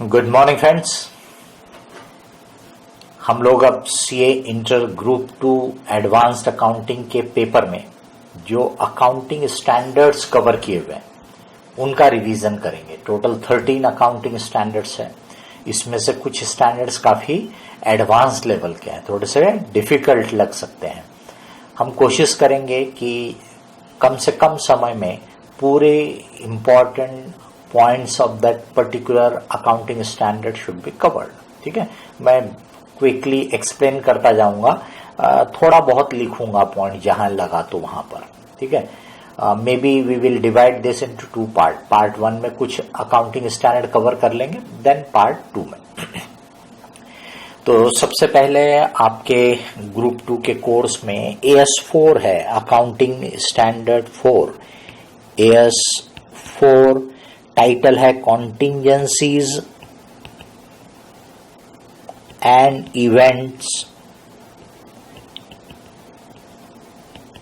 Good morning friends. हम लोग अब CA inter group 2 advanced accounting के पेपर में जो अकाउंटिंग स्टैंडर्ड्स कवर किए हुए हैं उनका रिवीजन करेंगे। टोटल 13 अकाउंटिंग स्टैंडर्ड्स है। इसमें से कुछ स्टैंडर्ड्स काफी एडवांस लेवल के हैं, थोड़े से डिफिकल्ट लग सकते हैं। हम कोशिश करेंगे कि कम से कम समय में पूरे important points of that particular accounting standard should be covered. ठीक है, मैं क्विकली एक्सप्लेन करता जाऊंगा, थोड़ा बहुत लिखूंगा पॉइंट जहां लगा तो वहां पर। ठीक है, maybe we will divide this into 2 part. Part 1 में कुछ अकाउंटिंग स्टैंडर्ड कवर कर लेंगे, देन पार्ट 2 में। तो सबसे पहले आपके ग्रुप 2 के कोर्स में AS4 है, अकाउंटिंग स्टैंडर्ड 4। AS4 टाइटल है contingencies and events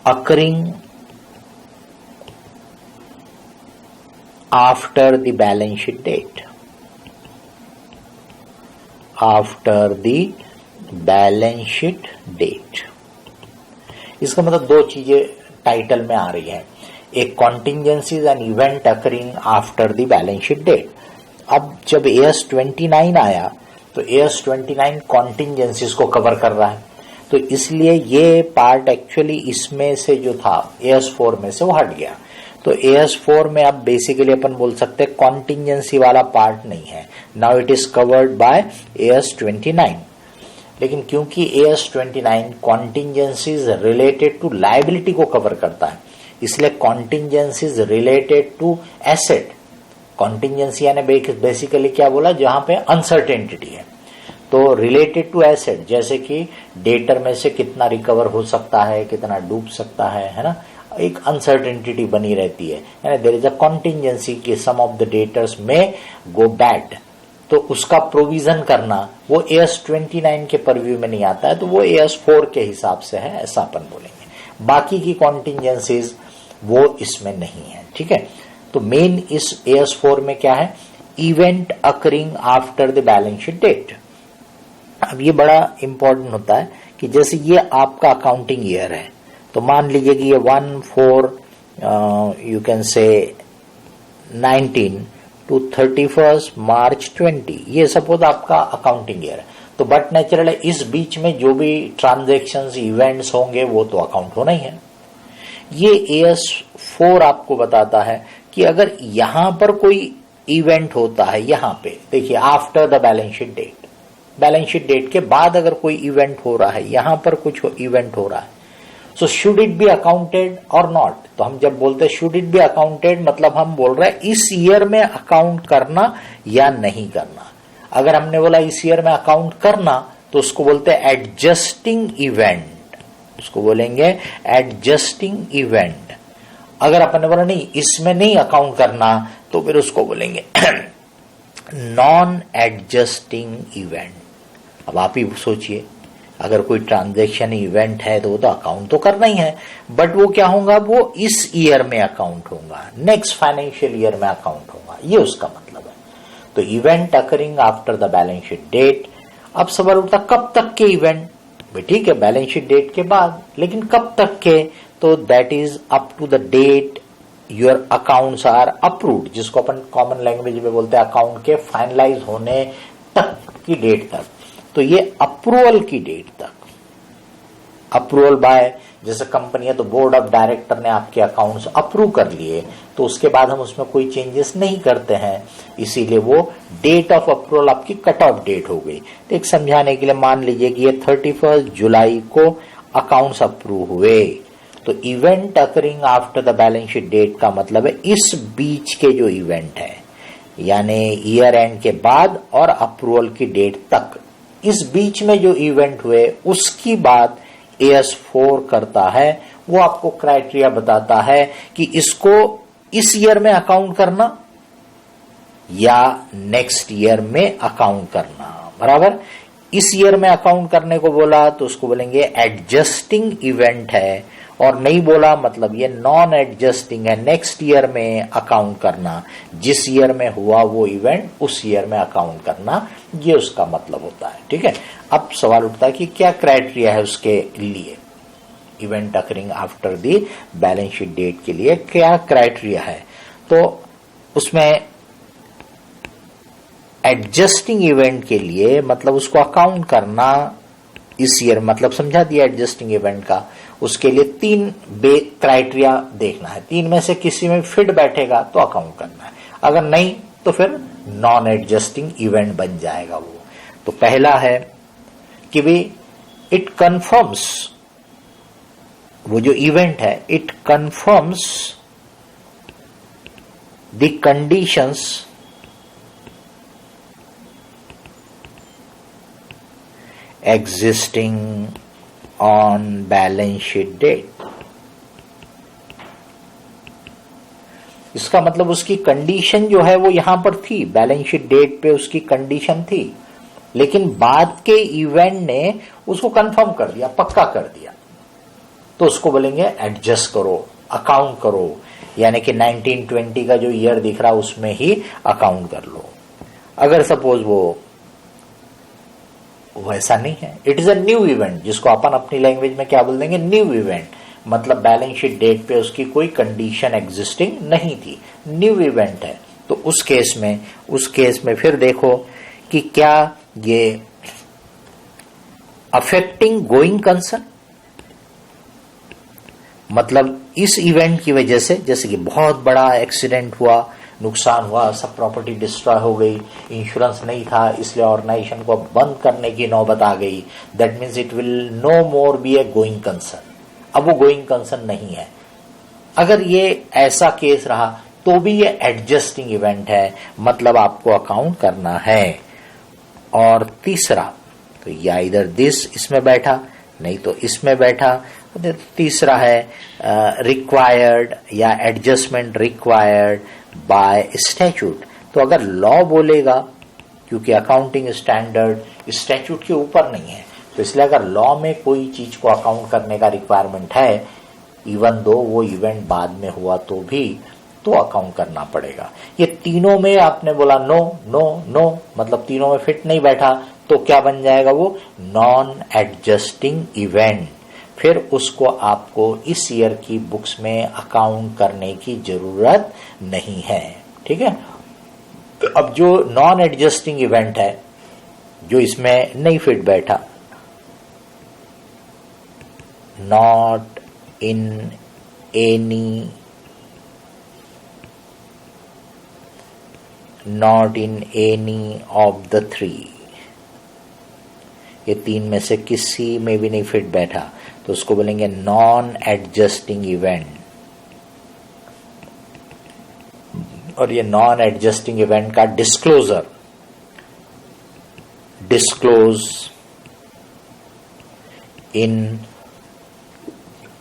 occurring after the balance sheet date. After the balance sheet date. इसका मतलब दो चीजें टाइटल में आ रही है, एक contingencies and event occurring after the balance sheet date. अब जब AS29 आया तो AS29 कॉन्टिंजेंसीज को कवर कर रहा है, तो इसलिए ये पार्ट एक्चुअली इसमें से जो था AS4 में से वो हट गया। तो AS4 में अब बेसिकली अपन बोल सकते हैं कॉन्टिंजेंसी वाला पार्ट नहीं है, now it is covered by AS29। लेकिन क्योंकि AS29 कॉन्टिंजेंसीज रिलेटेड टू लायबिलिटी को कवर करता है, इसलिए कॉन्टिंजेंसीज रिलेटेड टू एसेट। कॉन्टिंजेंसी यानी बेसिकली क्या बोला, जहां पे अनसर्टेनिटी है। तो रिलेटेड टू एसेट, जैसे कि डेटर में से कितना रिकवर हो सकता है, कितना डूब सकता है ना, एक अनसर्टेनिटी बनी रहती है, यानी देयर इज अ कॉन्टिंजेंसी कि सम ऑफ द डेटर्स में गो बैड। तो उसका प्रोविजन करना वो AS29 के परव्यू में नहीं आता है, तो वो AS4 के हिसाब से है, ऐसा अपन बोलेंगे। बाकी की कॉन्टिंजेंसीज वो इसमें नहीं है। ठीक है, तो मेन इस AS4 में क्या है, event occurring after the balance sheet date. अब ये बड़ा इंपॉर्टेंट होता है कि जैसे ये आपका अकाउंटिंग ईयर है, तो मान लीजिए कि ये 1/4 यू कैन से 19 to 31 मार्च 20, ये सपोज आपका अकाउंटिंग ईयर है। तो बट नेचुरल है इस बीच में जो भी ट्रांजैक्शंस इवेंट्स होंगे वो तो अकाउंट होना ही है। ये AS4 आपको बताता है कि अगर यहां पर कोई इवेंट होता है, यहां पे देखिए after the balance sheet date, balance sheet date के बाद अगर कोई इवेंट हो रहा है, यहां पर कुछ इवेंट हो रहा है, so should it B accounted और नॉट। तो हम जब बोलते हैं शुड इट बी अकाउंटेड, मतलब हम बोल रहे हैं इस ईयर में अकाउंट करना या नहीं करना। अगर हमने बोला इस ईयर में अकाउंट करना, तो उसको बोलते हैं एडजस्टिंग इवेंट, उसको बोलेंगे एडजस्टिंग इवेंट। अगर अपन ने बोला नहीं इसमें नहीं अकाउंट करना, तो फिर उसको बोलेंगे नॉन एडजस्टिंग इवेंट। अब आप ही सोचिए, अगर कोई ट्रांजैक्शन इवेंट है तो वो तो अकाउंट तो करना ही है, बट वो क्या होगा, वो इस ईयर में अकाउंट होगा, नेक्स्ट फाइनेंशियल ईयर में अकाउंट होगा, ये उसका मतलब है। तो event occurring after the balance sheet date. अब सवाल उठता कब तक के इवेंट, ठीक है बैलेंस शीट डेट के बाद, लेकिन कब तक के, तो that is up to the date your accounts are approved, जिसको अपन कॉमन लैंग्वेज में बोलते हैं अकाउंट के फाइनलाइज होने तक की डेट तक। तो ये अप्रूवल की डेट तक, अप्रूवल बाय, जैसे कंपनी है तो बोर्ड ऑफ डायरेक्टर ने आपके अकाउंट्स अप्रूव कर लिए, तो उसके बाद हम उसमें कोई चेंजेस नहीं करते हैं, इसीलिए वो डेट ऑफ अप्रूवल आपकी कट ऑफ डेट हो गई। तो एक समझाने के लिए मान लीजिए कि ये 31 जुलाई को अकाउंट्स अप्रूव हुए, तो event occurring after the balance sheet date का मतलब है इस बीच के जो इवेंट है, यानी ईयर एंड के बाद और अप्रूवल की डेट तक, इस बीच में जो इवेंट हुए उसकी बात AS4 करता है। वो आपको क्राइटेरिया बताता है कि इसको इस ईयर में अकाउंट करना या नेक्स्ट ईयर में अकाउंट करना, बराबर। इस ईयर में अकाउंट करने को बोला तो उसको बोलेंगे एडजस्टिंग इवेंट है, और नहीं बोला मतलब ये नॉन एडजस्टिंग है, नेक्स्ट ईयर में अकाउंट करना, जिस ईयर में हुआ वो इवेंट उस ईयर में अकाउंट करना, ये उसका मतलब होता है। ठीक है, अब सवाल उठता है कि क्या क्राइटेरिया है उसके लिए, event occurring after the balance sheet date के लिए क्या क्राइटेरिया है। तो उसमें एडजस्टिंग इवेंट के लिए मतलब उसको अकाउंट करना इस ईयर, मतलब समझा दिया एडजस्टिंग इवेंट का, उसके लिए 3 क्राइटेरिया देखना है, 3 में से किसी में फिट बैठेगा तो अकाउंट करना है, अगर नहीं तो फिर नॉन एडजस्टिंग इवेंट बन जाएगा वो। तो पहला है कि भी इट कंफर्म्स, वो जो इवेंट है it confirms the conditions existing on balance sheet date। इसका मतलब उसकी कंडीशन जो है वो यहां पर थी, बैलेंस शीट डेट पे उसकी कंडीशन थी, लेकिन बाद के इवेंट ने उसको कंफर्म कर दिया, पक्का कर दिया, तो उसको बोलेंगे एडजस्ट करो, अकाउंट करो, यानी कि 1920 का जो ईयर दिख रहा उसमें ही अकाउंट कर लो। अगर सपोज वो ऐसा नहीं है, it is a new event, जिसको अपन अपनी लैंग्वेज में क्या बोल देंगे, न्यू इवेंट, मतलब बैलेंस शीट डेट पे उसकी कोई कंडीशन एग्जिस्टिंग नहीं थी, न्यू इवेंट है, तो उस केस में फिर देखो कि क्या ये अफेक्टिंग गोइंग कंसर्न, मतलब इस इवेंट की वजह से, जैसे कि बहुत बड़ा एक्सीडेंट हुआ, नुकसान हुआ, सब प्रॉपर्टी डिस्ट्रॉय हो गई, इंश्योरेंस नहीं था इसलिए ऑर्गेनाइजेशन को बंद करने की नौबत आ गई, that means it will no more be a going concern, अब वो गोइंग कंसर्न नहीं है। अगर ये ऐसा केस रहा तो भी ये एडजस्टिंग इवेंट है, मतलब आपको अकाउंट करना है। और तीसरा तो या इधर दिस इसमें बैठा, नहीं तो इसमें बैठा। तीसरा है रिक्वायर्ड या एडजस्टमेंट रिक्वायर्ड बाय स्टैट्यूट। तो अगर लॉ बोलेगा, क्योंकि अकाउंटिंग स्टैंडर्ड स्टैट्यूट के ऊपर नहीं है, तो इसलिए अगर लॉ में कोई चीज को अकाउंट करने का रिक्वायरमेंट है, इवन दो वो इवेंट बाद में हुआ तो भी, तो अकाउंट करना पड़ेगा। ये तीनों में आपने बोला नो नो नो, मतलब तीनों में फिट नहीं बैठा, तो क्या बन जाएगा वो, नॉन एडजस्टिंग इवेंट। फिर उसको आपको इस ईयर की बुक्स में अकाउंट करने की जरूरत नहीं है। ठीक है, तो अब जो नॉन एडजस्टिंग इवेंट है, जो इसमें नहीं फिट बैठा, not in any of the 3, ये 3 में से किसी में भी नहीं फिट बैठा, तो उसको बोलेंगे नॉन एडजस्टिंग इवेंट। और ये नॉन एडजस्टिंग इवेंट का disclose in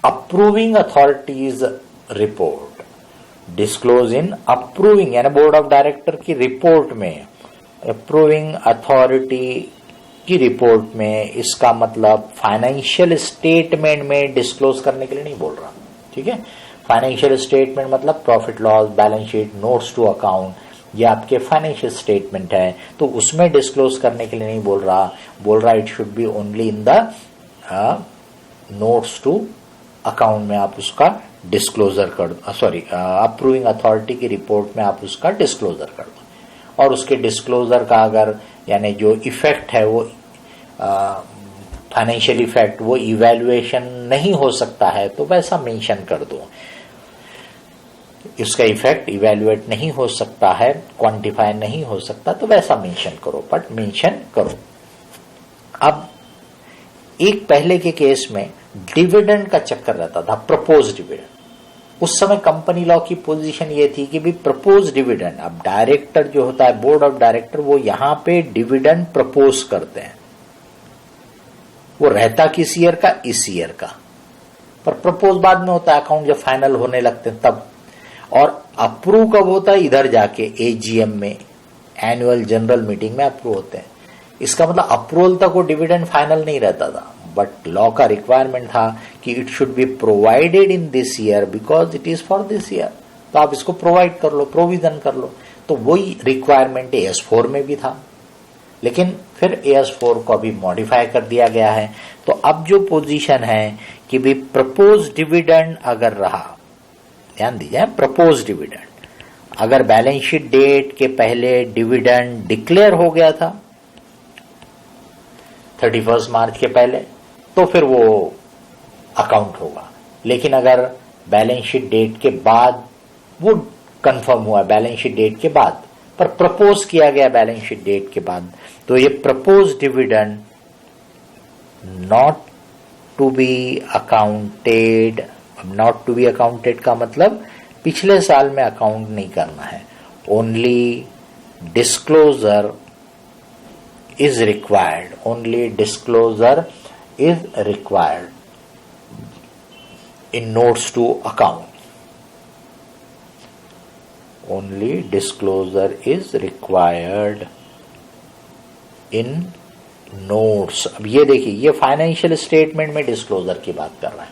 approving authorities report, disclose in approving यानी बोर्ड ऑफ डायरेक्टर की रिपोर्ट में, अप्रूविंग अथॉरिटी की रिपोर्ट में, इसका मतलब फाइनेंशियल स्टेटमेंट में डिस्क्लोज करने के लिए नहीं बोल रहा। ठीक है, फाइनेंशियल स्टेटमेंट मतलब profit loss, balance sheet, notes to account, ये आपके फाइनेंशियल स्टेटमेंट है, तो उसमें डिस्क्लोज करने के लिए नहीं बोल रहा it should be only in the notes to account में आप उसका डिस्क्लोजर कर दो, सॉरी अप्रूविंग अथॉरिटी की रिपोर्ट में आप उसका डिस्क्लोजर कर दो। और उसके डिस्क्लोजर का अगर यानी जो इफेक्ट है वो फाइनेंशियल इफेक्ट, वो इवैल्यूएशन नहीं हो सकता है तो वैसा मेंशन कर दो। इसका इफेक्ट इवैल्यूएट नहीं हो सकता है, क्वांटिफाई नहीं हो सकता, तो वैसा मेंशन करो, बट मेंशन करो। अब एक पहले के केस में डिविडेंड का चक्कर रहता था, प्रपोज डिविडेंड। उस समय कंपनी लॉ की पोजीशन ये थी कि भी प्रपोज डिविडेंड, अब डायरेक्टर जो होता है, बोर्ड ऑफ डायरेक्टर, वो यहां पे डिविडेंड प्रपोज करते हैं। वो रहता किस ईयर का, इस ईयर का, पर प्रपोज बाद में होता है, अकाउंट जब फाइनल होने लगते हैं तब। और अप्रूव कब होता है, इधर जाके एजीएम में, एनुअल जनरल मीटिंग में अप्रूव होते हैं। इसका मतलब अप्रूवल तक वो डिविडेंड फाइनल नहीं रहता था, बट लॉ का रिक्वायरमेंट था कि it should be provided in this year because it is for this year, तो आप इसको प्रोवाइड कर लो, प्रोविजन कर लो। तो वही रिक्वायरमेंट AS4 में भी था, लेकिन फिर AS4 को अभी मॉडिफाई कर दिया गया है। तो अब जो पोजीशन है कि भी प्रपोज डिविडेंड अगर रहा, ध्यान दीजिए, प्रपोज डिविडेंड अगर बैलेंस शीट डेट के पहले डिविडेंड डिक्लेयर हो गया था 31 मार्च के पहले, तो फिर वो अकाउंट होगा। लेकिन अगर बैलेंस शीट डेट के बाद वो कंफर्म हुआ, बैलेंस शीट डेट के बाद, पर प्रपोज किया गया बैलेंस शीट डेट के बाद, तो ये propose dividend not to be accounted. Not to be accounted का मतलब पिछले साल में अकाउंट नहीं करना है, only disclosure is required, only disclosure is required in notes to account, only disclosure is required in notes। अब ये देखिए, ये फाइनेंशियल स्टेटमेंट में डिस्क्लोजर की बात कर रहा है,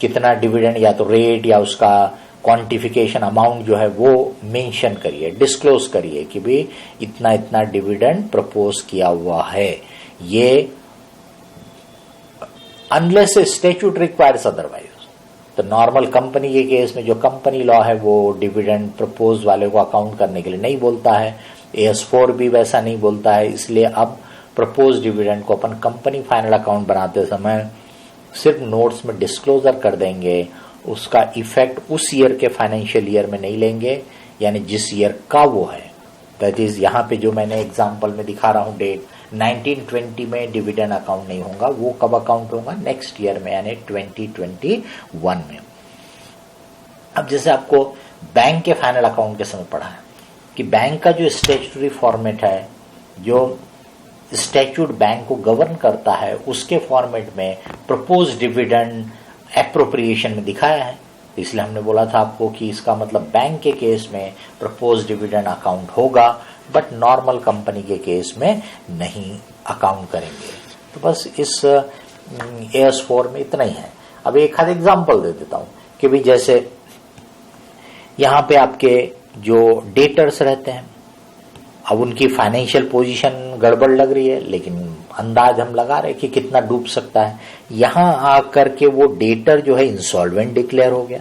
कितना डिविडेंड या तो रेट या उसका क्वांटिफिकेशन अमाउंट जो है वो मेंशन करिए, डिस्क्लोज करिए कि भी इतना इतना डिविडेंड प्रपोज किया हुआ है। ये अनलेस स्टैट्यूट रिक्वायर्स अदरवाइज, तो नॉर्मल कंपनी के केस में जो कंपनी लॉ है वो डिविडेंड प्रपोज वाले को अकाउंट करने के लिए नहीं बोलता है, AS4 भी वैसा नहीं बोलता है। इसलिए अब प्रपोज डिविडेंड को अपन कंपनी फाइनल अकाउंट बनाते समय सिर्फ नोट्स में डिस्क्लोजर कर देंगे, उसका इफेक्ट उस ईयर के फाइनेंशियल ईयर में नहीं लेंगे, यानी जिस ईयर का वो है। दैट इज यहाँ पे जो मैंने एग्जांपल में दिखा रहा हूँ डेट 1920 में डिविडेंड अकाउंट नहीं होगा, वो कब अकाउंट होगा, नेक्स्ट ईयर में, यानी 2021 में। अब जैसे आपको बैंक के फाइनल अकाउंट के समय पढ़ा है कि बैंक का जो स्टैट्यूटरी फॉर्मेट है, जो स्टैट्यूट बैंक को गवर्न करता है, उसके फॉर्मेट में प्रपोज डिविडेंड एप्रोप्रिएशन में दिखाया है। इसलिए हमने बोला था आपको कि इसका मतलब बैंक के केस में प्रपोज डिविडेंड अकाउंट होगा, बट नॉर्मल कंपनी के केस में नहीं अकाउंट करेंगे। तो बस इस AS4 में इतना ही है। अब एक आध एग्जांपल दे देता हूं कि भी जैसे यहां पे आपके जो डेटर्स रहते हैं, अब उनकी फाइनेंशियल पोजीशन गड़बड़ लग रही है, लेकिन अंदाज हम लगा रहे हैं कि कितना डूब सकता है। यहां आकर के वो डेटर जो है इंसॉल्वेंट डिक्लेयर हो गया,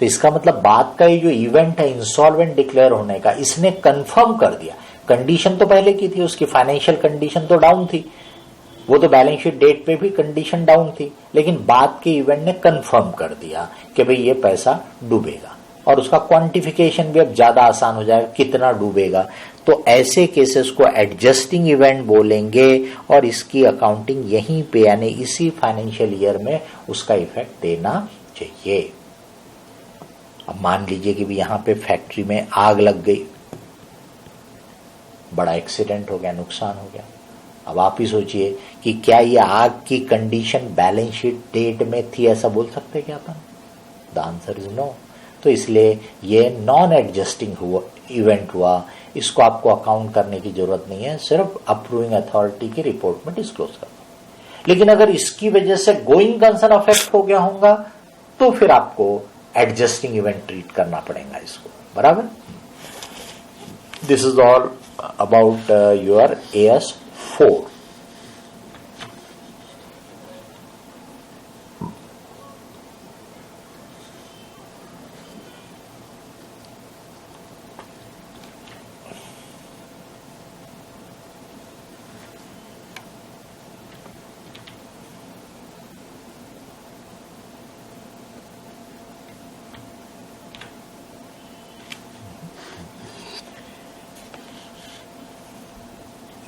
तो इसका मतलब बात का ये जो इवेंट है इंसॉल्वेंट डिक्लेयर होने का, इसने कंफर्म कर दिया। कंडीशन तो पहले की थी, उसकी फाइनेंशियल कंडीशन तो डाउन थी, वो तो बैलेंस शीट डेट पे भी कंडीशन डाउन थी, लेकिन बाद के इवेंट ने कंफर्म कर दिया कि भाई ये पैसा डूबेगा, और उसका क्वांटिफिकेशन भी अब ज्यादा आसान हो जाएगा, कितना डूबेगा। तो ऐसे केसेस को एडजस्टिंग इवेंट बोलेंगे, और इसकी अकाउंटिंग यहीं पे यानी इसी फाइनेंशियल ईयर में उसका इफेक्ट देना चाहिए। अब मान लीजिए कि भी यहां पे फैक्ट्री में आग लग गई, बड़ा एक्सीडेंट हो गया, नुकसान हो गया। अब आप ही सोचिए कि क्या ये आग की कंडीशन बैलेंस शीट डेट में थी, ऐसा बोल सकते क्या अपन? The answer is no. तो इसलिए ये नॉन एडजस्टिंग इवेंट हुआ, इसको आपको अकाउंट करने की जरूरत नहीं है, सिर्फ अप्रूविंग अथॉरिटी की रिपोर्ट में डिस्क्लोज कर दो। लेकिन अगर इसकी वजह से गोइंग कंसर्न अफेक्ट हो गया होगा, तो फिर आपको एडजस्टिंग इवेंट ट्रीट करना पड़ेगा इसको, बराबर। This is all about your AS4।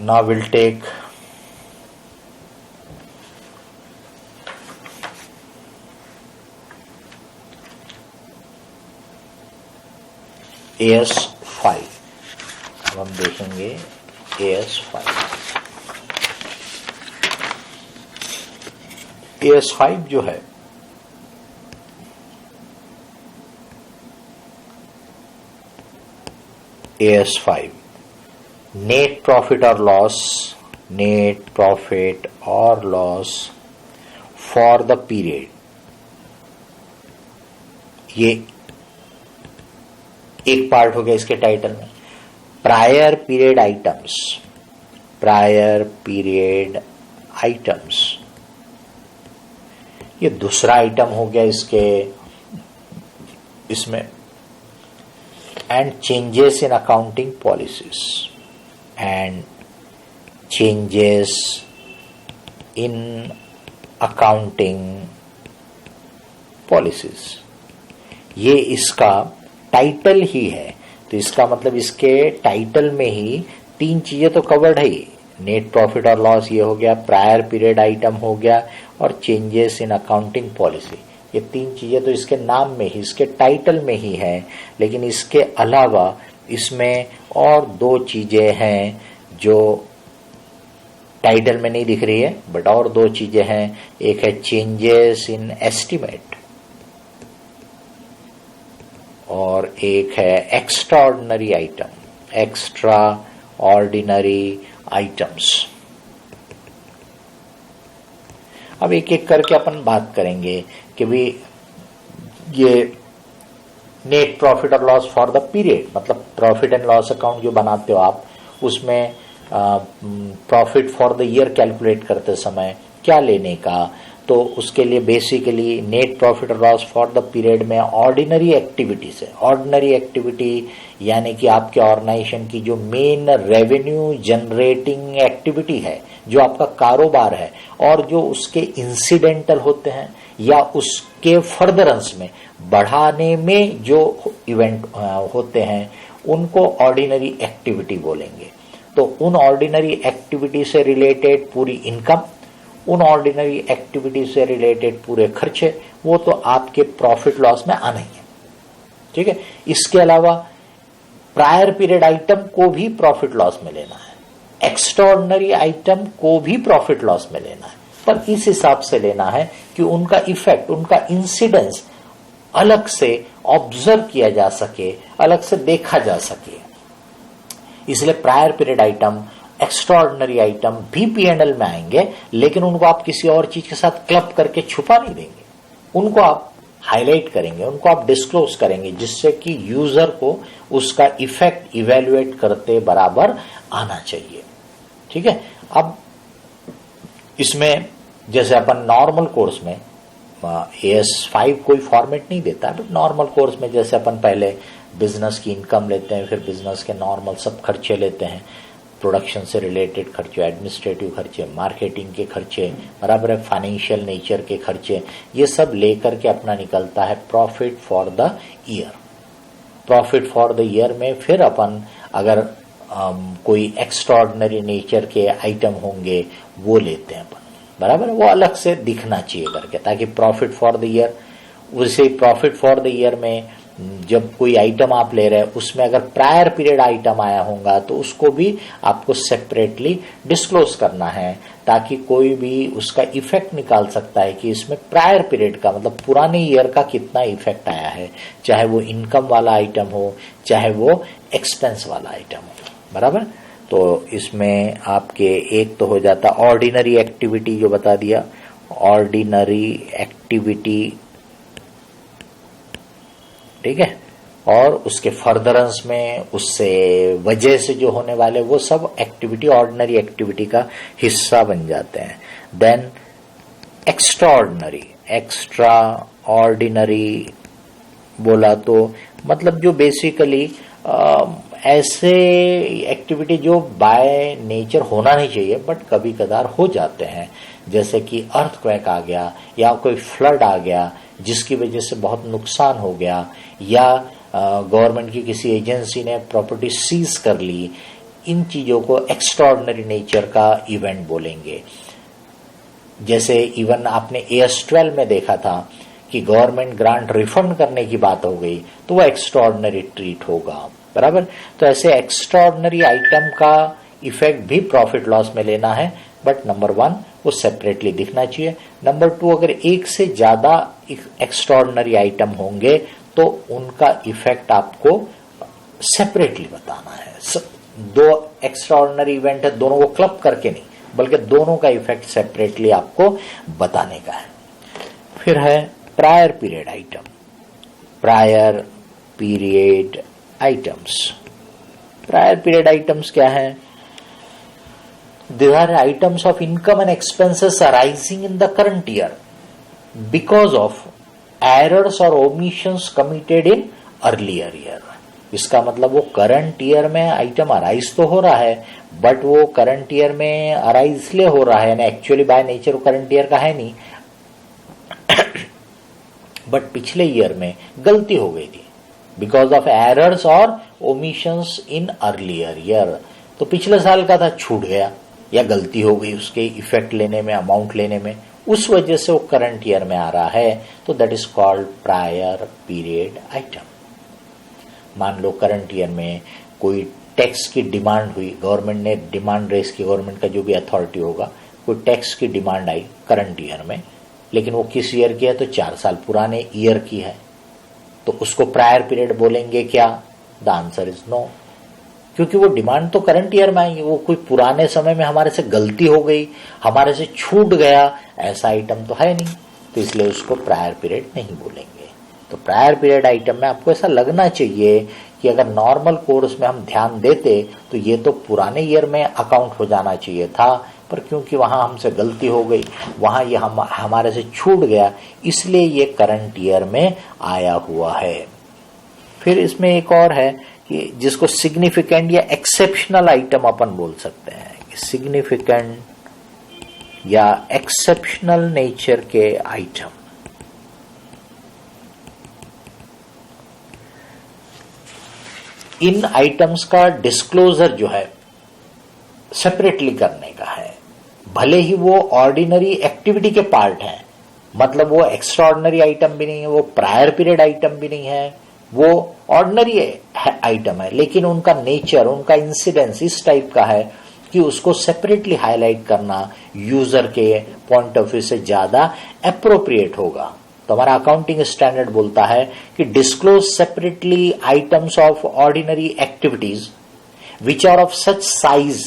Now we'll take AS5। अब हम देखेंगे AS5। AS5 जो है AS5 नेट प्रॉफिट और लॉस फॉर द पीरियड, ये एक पार्ट हो गया इसके टाइटल में। प्रायर पीरियड आइटम्स, ये दूसरा आइटम हो गया इसमें। And changes in accounting policies, ये इसका टाइटल ही है। तो इसका मतलब इसके टाइटल में ही तीन चीजें तो कवर्ड है ही। नेट प्रॉफिट और लॉस ये हो गया, प्रायर पीरियड आइटम हो गया, और चेंजेस इन अकाउंटिंग पॉलिसी, ये तीन चीजें तो इसके नाम में ही, इसके टाइटल में ही है। लेकिन इसके अलावा इसमें और दो चीजें हैं जो टाइटल में नहीं दिख रही है, बट और दो चीजें हैं। एक है चेंजेस इन एस्टिमेट और एक है एक्स्ट्रा ऑर्डिनरी आइटम्स। अब एक एक करके अपन बात करेंगे कि भी ये नेट प्रॉफिट और लॉस फॉर द पीरियड, मतलब प्रॉफिट एंड लॉस अकाउंट जो बनाते हो आप, उसमें profit for the year calculate करते समय क्या लेने का, तो उसके लिए बेसिकली नेट प्रॉफिट और लॉस फॉर द पीरियड में ऑर्डिनरी एक्टिविटी से, ऑर्डिनरी एक्टिविटी यानी कि आपके ऑर्गेनाइजेशन की जो मेन रेवेन्यू जनरेटिंग एक्टिविटी है, जो आपका कारोबार है, और जो उसके इंसिडेंटल होते हैं या उसके फर्दरेंस में बढ़ाने में जो इवेंट होते हैं, उनको ऑर्डिनरी एक्टिविटी बोलेंगे। तो उन ऑर्डिनरी एक्टिविटी से रिलेटेड पूरी इनकम, उन ऑर्डिनरी एक्टिविटी से रिलेटेड पूरे खर्चे, वो तो आपके प्रॉफिट लॉस में आना ही है। ठीक है। इसके अलावा प्रायर पीरियड आइटम को भी प्रॉफिट लॉस में लेना है, एक्स्ट्राऑर्डिनरी आइटम को भी प्रॉफिट लॉस में लेना है, पर इस हिसाब से लेना है कि उनका इफेक्ट, उनका इंसिडेंस अलग से ऑब्जर्व किया जा सके, अलग से देखा जा सके। इसलिए prior period item, extraordinary item भी P&L में आएंगे, लेकिन उनको आप किसी और चीज के साथ क्लब करके छुपा नहीं देंगे, उनको आप हाईलाइट करेंगे, उनको आप डिस्क्लोज करेंगे, जिससे कि यूजर को उसका इफेक्ट इवेल्युएट करते बराबर आना चाहिए। ठीक है। अब इसमें जैसे अपन नॉर्मल कोर्स में AS5 कोई फॉर्मेट नहीं देता, बट नॉर्मल कोर्स में जैसे अपन पहले बिजनेस की इनकम लेते हैं, फिर बिजनेस के नॉर्मल सब खर्चे लेते हैं, प्रोडक्शन से रिलेटेड खर्चे, एडमिनिस्ट्रेटिव खर्चे, मार्केटिंग के खर्चे, बराबर है, फाइनेंशियल नेचर के खर्चे, ये सब लेकर के अपना निकलता है profit for the year. Profit for the year में फिर अपन अगर कोई एक्स्ट्राऑर्डिनरी नेचर के आइटम होंगे वो लेते हैं अपन, बराबर है, वो अलग से दिखना चाहिए करके, ताकि प्रॉफिट फॉर द ईयर, उसे प्रॉफिट फॉर द ईयर में जब कोई आइटम आप ले रहे हैं उसमें अगर प्रायर पीरियड आइटम आया होगा तो उसको भी आपको सेपरेटली डिस्क्लोज करना है, ताकि कोई भी उसका इफेक्ट निकाल सकता है कि इसमें प्रायर पीरियड का मतलब पुराने ईयर का कितना इफेक्ट आया है, चाहे वो इनकम वाला आइटम हो, चाहे वो एक्सपेंस वाला आइटम हो, बराबर। तो इसमें आपके एक तो हो जाता ऑर्डिनरी एक्टिविटी, जो बता दिया ऑर्डिनरी एक्टिविटी, ठीक है, और उसके फर्दरेंस में उससे वजह से जो होने वाले वो सब एक्टिविटी ऑर्डिनरी एक्टिविटी का हिस्सा बन जाते हैं। देन एक्स्ट्रा ऑर्डिनरी बोला तो मतलब जो बेसिकली ऐसे एक्टिविटी जो बाय नेचर होना नहीं चाहिए बट कभी कदार हो जाते हैं, जैसे कि अर्थक्वेक आ गया या कोई फ्लड आ गया जिसकी वजह से बहुत नुकसान हो गया, या गवर्नमेंट की किसी एजेंसी ने प्रॉपर्टी सीज कर ली, इन चीजों को एक्स्ट्राऑर्डिनरी नेचर का इवेंट बोलेंगे। जैसे इवन आपने AS12 में देखा था कि गवर्नमेंट ग्रांट रिफंड करने की बात हो गई तो वह एक्स्ट्राऑर्डिनरी ट्रीट होगा, बराबर। तो ऐसे एक्स्ट्राऑर्डिनरी आइटम का इफेक्ट भी प्रॉफिट लॉस में लेना है, बट नंबर 1 वो सेपरेटली दिखना चाहिए। नंबर 2 अगर एक से ज्यादा एक्स्ट्राऑर्डिनरी आइटम होंगे तो उनका इफेक्ट आपको सेपरेटली बताना है, दो एक्स्ट्रा ऑर्डिनरी इवेंट है, दोनों को क्लब करके नहीं, बल्कि दोनों का इफेक्ट सेपरेटली आपको बताने का है। फिर है prior period item. Prior period items, prior period items क्या है? These are items of income and expenses arising in the current year because of errors or omissions committed in earlier year. इसका मतलब वो करंट ईयर में item arise तो हो रहा है, बट वो करंट ईयर में अराइज इसलिए हो रहा है ना, actually by nature current year का है नहीं, बट पिछले ईयर में गलती हो गई थी बिकॉज ऑफ एरर्स और ओमिशंस इन अर्लियर ईयर। तो पिछले साल का था, छूट गया या गलती हो गई उसके इफेक्ट लेने में, अमाउंट लेने में, उस वजह से वो करंट ईयर में आ रहा है, तो that is called prior period item. मान लो करंट ईयर में कोई टैक्स की डिमांड हुई, गवर्नमेंट ने डिमांड रेस की, गवर्नमेंट का जो भी अथॉरिटी होगा, कोई टैक्स की डिमांड आई करंट ईयर में, लेकिन वो किस ईयर की है? तो 4 साल पुराने ईयर की है, तो उसको प्रायर पीरियड बोलेंगे क्या? द आंसर इज नो, क्योंकि वो डिमांड तो करंट ईयर में आएंगे, वो कोई पुराने समय में हमारे से गलती हो गई, हमारे से छूट गया, ऐसा आइटम तो है नहीं, तो इसलिए उसको प्रायर पीरियड नहीं बोलेंगे। तो प्रायर पीरियड आइटम में आपको ऐसा लगना चाहिए कि अगर नॉर्मल कोर्स में हम ध्यान देते तो ये तो पुराने ईयर में अकाउंट हो जाना चाहिए था, पर क्योंकि वहां हमसे गलती हो गई, वहां ये हमारे से छूट गया, इसलिए ये करंट ईयर में आया हुआ है। फिर इसमें एक और है कि जिसको सिग्निफिकेंट या एक्सेप्शनल आइटम अपन बोल सकते हैं, सिग्निफिकेंट या एक्सेप्शनल नेचर के आइटम। इन आइटम्स का डिस्क्लोजर जो है सेपरेटली करने का है, भले ही वो ऑर्डिनरी एक्टिविटी के पार्ट हैं, मतलब वो एक्स्ट्रा ऑर्डिनरी आइटम भी नहीं है, वो प्रायर पीरियड आइटम भी नहीं है, वो ऑर्डिनरी आइटम है, लेकिन उनका नेचर, उनका इंसिडेंस इस टाइप का है कि उसको सेपरेटली हाईलाइट करना यूजर के पॉइंट ऑफ व्यू से ज्यादा एप्रोप्रिएट होगा। तो हमारा अकाउंटिंग स्टैंडर्ड बोलता है कि disclose separately items of ordinary activities which are of such size,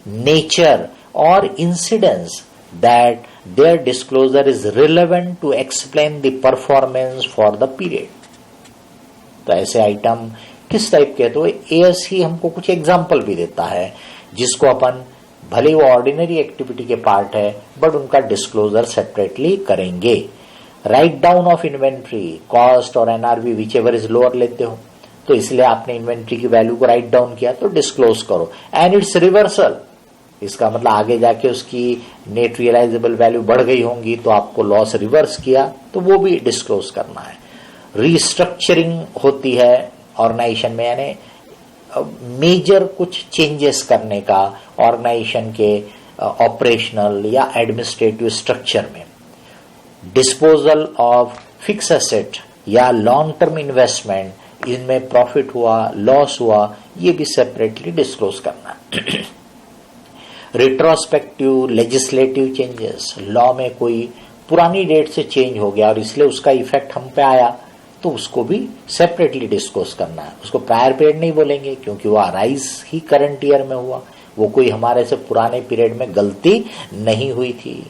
nature और incidence that their disclosure is relevant to explain the performance for the period. तो ऐसे आइटम किस टाइप के? तो एएस ही हमको कुछ एग्जाम्पल भी देता है जिसको अपन भले वो ऑर्डिनरी एक्टिविटी के पार्ट है, बट उनका डिस्क्लोजर सेपरेटली करेंगे। Write down of inventory, cost और NRV whichever is lower लेते हो, तो इसलिए आपने इन्वेंट्री की वैल्यू को राइट डाउन किया तो डिस्क्लोज करो। एंड इट्स रिवर्सल, इसका मतलब आगे जाके उसकी नेट रियलाइजेबल वैल्यू बढ़ गई होंगी तो आपको लॉस रिवर्स किया, तो वो भी डिस्क्लोज करना है। रिस्ट्रक्चरिंग होती है ऑर्गेनाइजेशन में, यानी मेजर कुछ चेंजेस करने का ऑर्गेनाइजेशन के ऑपरेशनल या एडमिनिस्ट्रेटिव स्ट्रक्चर में। डिस्पोजल ऑफ फिक्स एसेट या लॉन्ग टर्म इन्वेस्टमेंट, इनमें प्रॉफिट हुआ, लॉस हुआ, ये भी सेपरेटली डिस्क्लोज करना। रिट्रोस्पेक्टिव लेजिस्लेटिव चेंजेस, लॉ में कोई पुरानी डेट से चेंज हो गया और इसलिए उसका इफेक्ट हम पे आया, तो उसको भी सेपरेटली डिस्क्लोज करना है। उसको प्रायर पीरियड नहीं बोलेंगे क्योंकि वो अराइज ही करंट ईयर में हुआ, वो कोई हमारे से पुराने पीरियड में गलती नहीं हुई थी।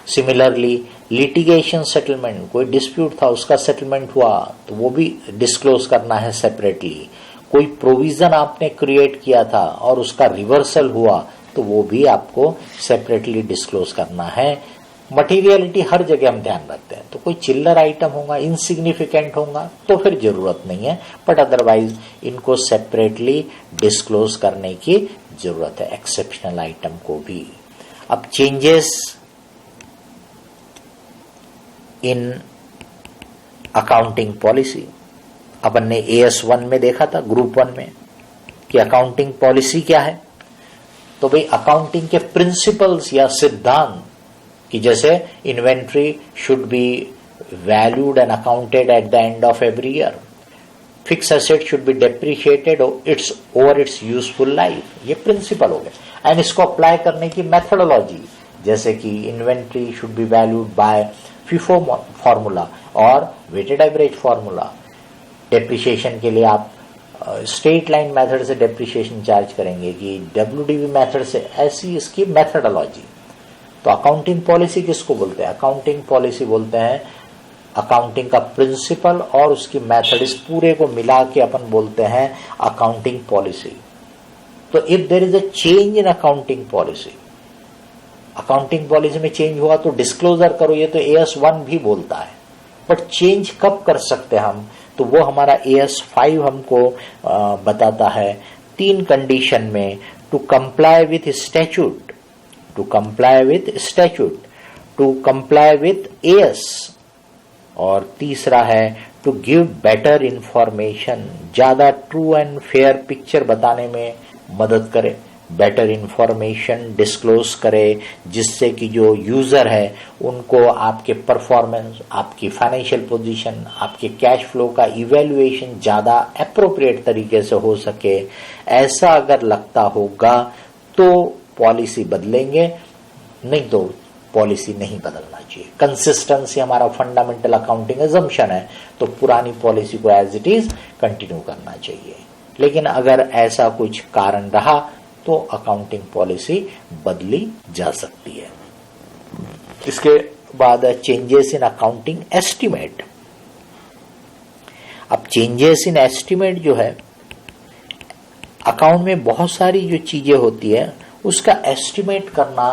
सिमिलरली लिटिगेशन सेटलमेंट, कोई डिस्प्यूट था उसका सेटलमेंट हुआ तो वो भी डिस्क्लोज करना है सेपरेटली। कोई प्रोविजन आपने क्रिएट किया था और उसका रिवर्सल हुआ तो वो भी आपको सेपरेटली डिस्क्लोज करना है। मटेरियलिटी हर जगह हम ध्यान रखते हैं, तो कोई चिल्लर आइटम होगा, इनसिग्निफिकेंट होगा तो फिर जरूरत नहीं है, बट अदरवाइज इनको सेपरेटली डिस्क्लोज करने की जरूरत है, एक्सेप्शनल आइटम को भी। अब चेंजेस इन अकाउंटिंग पॉलिसी, अपन ने AS1 में देखा था, ग्रुप 1 में, कि अकाउंटिंग पॉलिसी क्या है। तो भाई अकाउंटिंग के प्रिंसिपल्स या सिद्धांत कि जैसे inventory should be valued and accounted at the end of every year, fix asset should be depreciated over it's useful life, ये प्रिंसिपल हो गए। एंड इसको अप्लाई करने की मेथोडोलॉजी, जैसे कि inventory should be valued bye FIFO formula और weighted average formula. Depreciation के लिए आप स्ट्रेट लाइन मेथड से डेप्रिसिएशन चार्ज करेंगे कि WDV मेथड से, ऐसी इसकी मेथडोलॉजी। तो अकाउंटिंग पॉलिसी किसको बोलते हैं? अकाउंटिंग पॉलिसी बोलते हैं अकाउंटिंग का प्रिंसिपल और उसकी मेथड, इस पूरे को मिला के अपन बोलते हैं अकाउंटिंग पॉलिसी। तो if there is a change in accounting policy, accounting policy में चेंज हुआ तो डिस्क्लोजर करो, ये तो AS1 भी बोलता है। बट चेंज कब कर सकते हैं हम? तो वो हमारा AS5 हमको बताता है 3 कंडीशन में, to comply with statute, to comply with statute, to comply with AS, और तीसरा है टू गिव बेटर इंफॉर्मेशन, ज्यादा ट्रू एंड फेयर पिक्चर बताने में मदद करे, बेटर इंफॉर्मेशन डिस्क्लोज करे, जिससे कि जो यूजर है उनको आपके परफॉर्मेंस, आपकी फाइनेंशियल पोजीशन, आपके कैश फ्लो का इवैल्यूएशन ज्यादा एप्रोप्रिएट तरीके से हो सके। ऐसा अगर लगता होगा तो पॉलिसी बदलेंगे, नहीं तो पॉलिसी नहीं बदलना चाहिए। कंसिस्टेंसी हमारा फंडामेंटल अकाउंटिंग अजम्पशन है, तो पुरानी पॉलिसी को एज इट इज कंटिन्यू करना चाहिए। लेकिन अगर ऐसा कुछ कारण रहा तो अकाउंटिंग पॉलिसी बदली जा सकती है। इसके बाद चेंजेस इन अकाउंटिंग एस्टिमेट। अब चेंजेस इन एस्टिमेट जो है, अकाउंट में बहुत सारी जो चीजें होती है उसका एस्टिमेट करना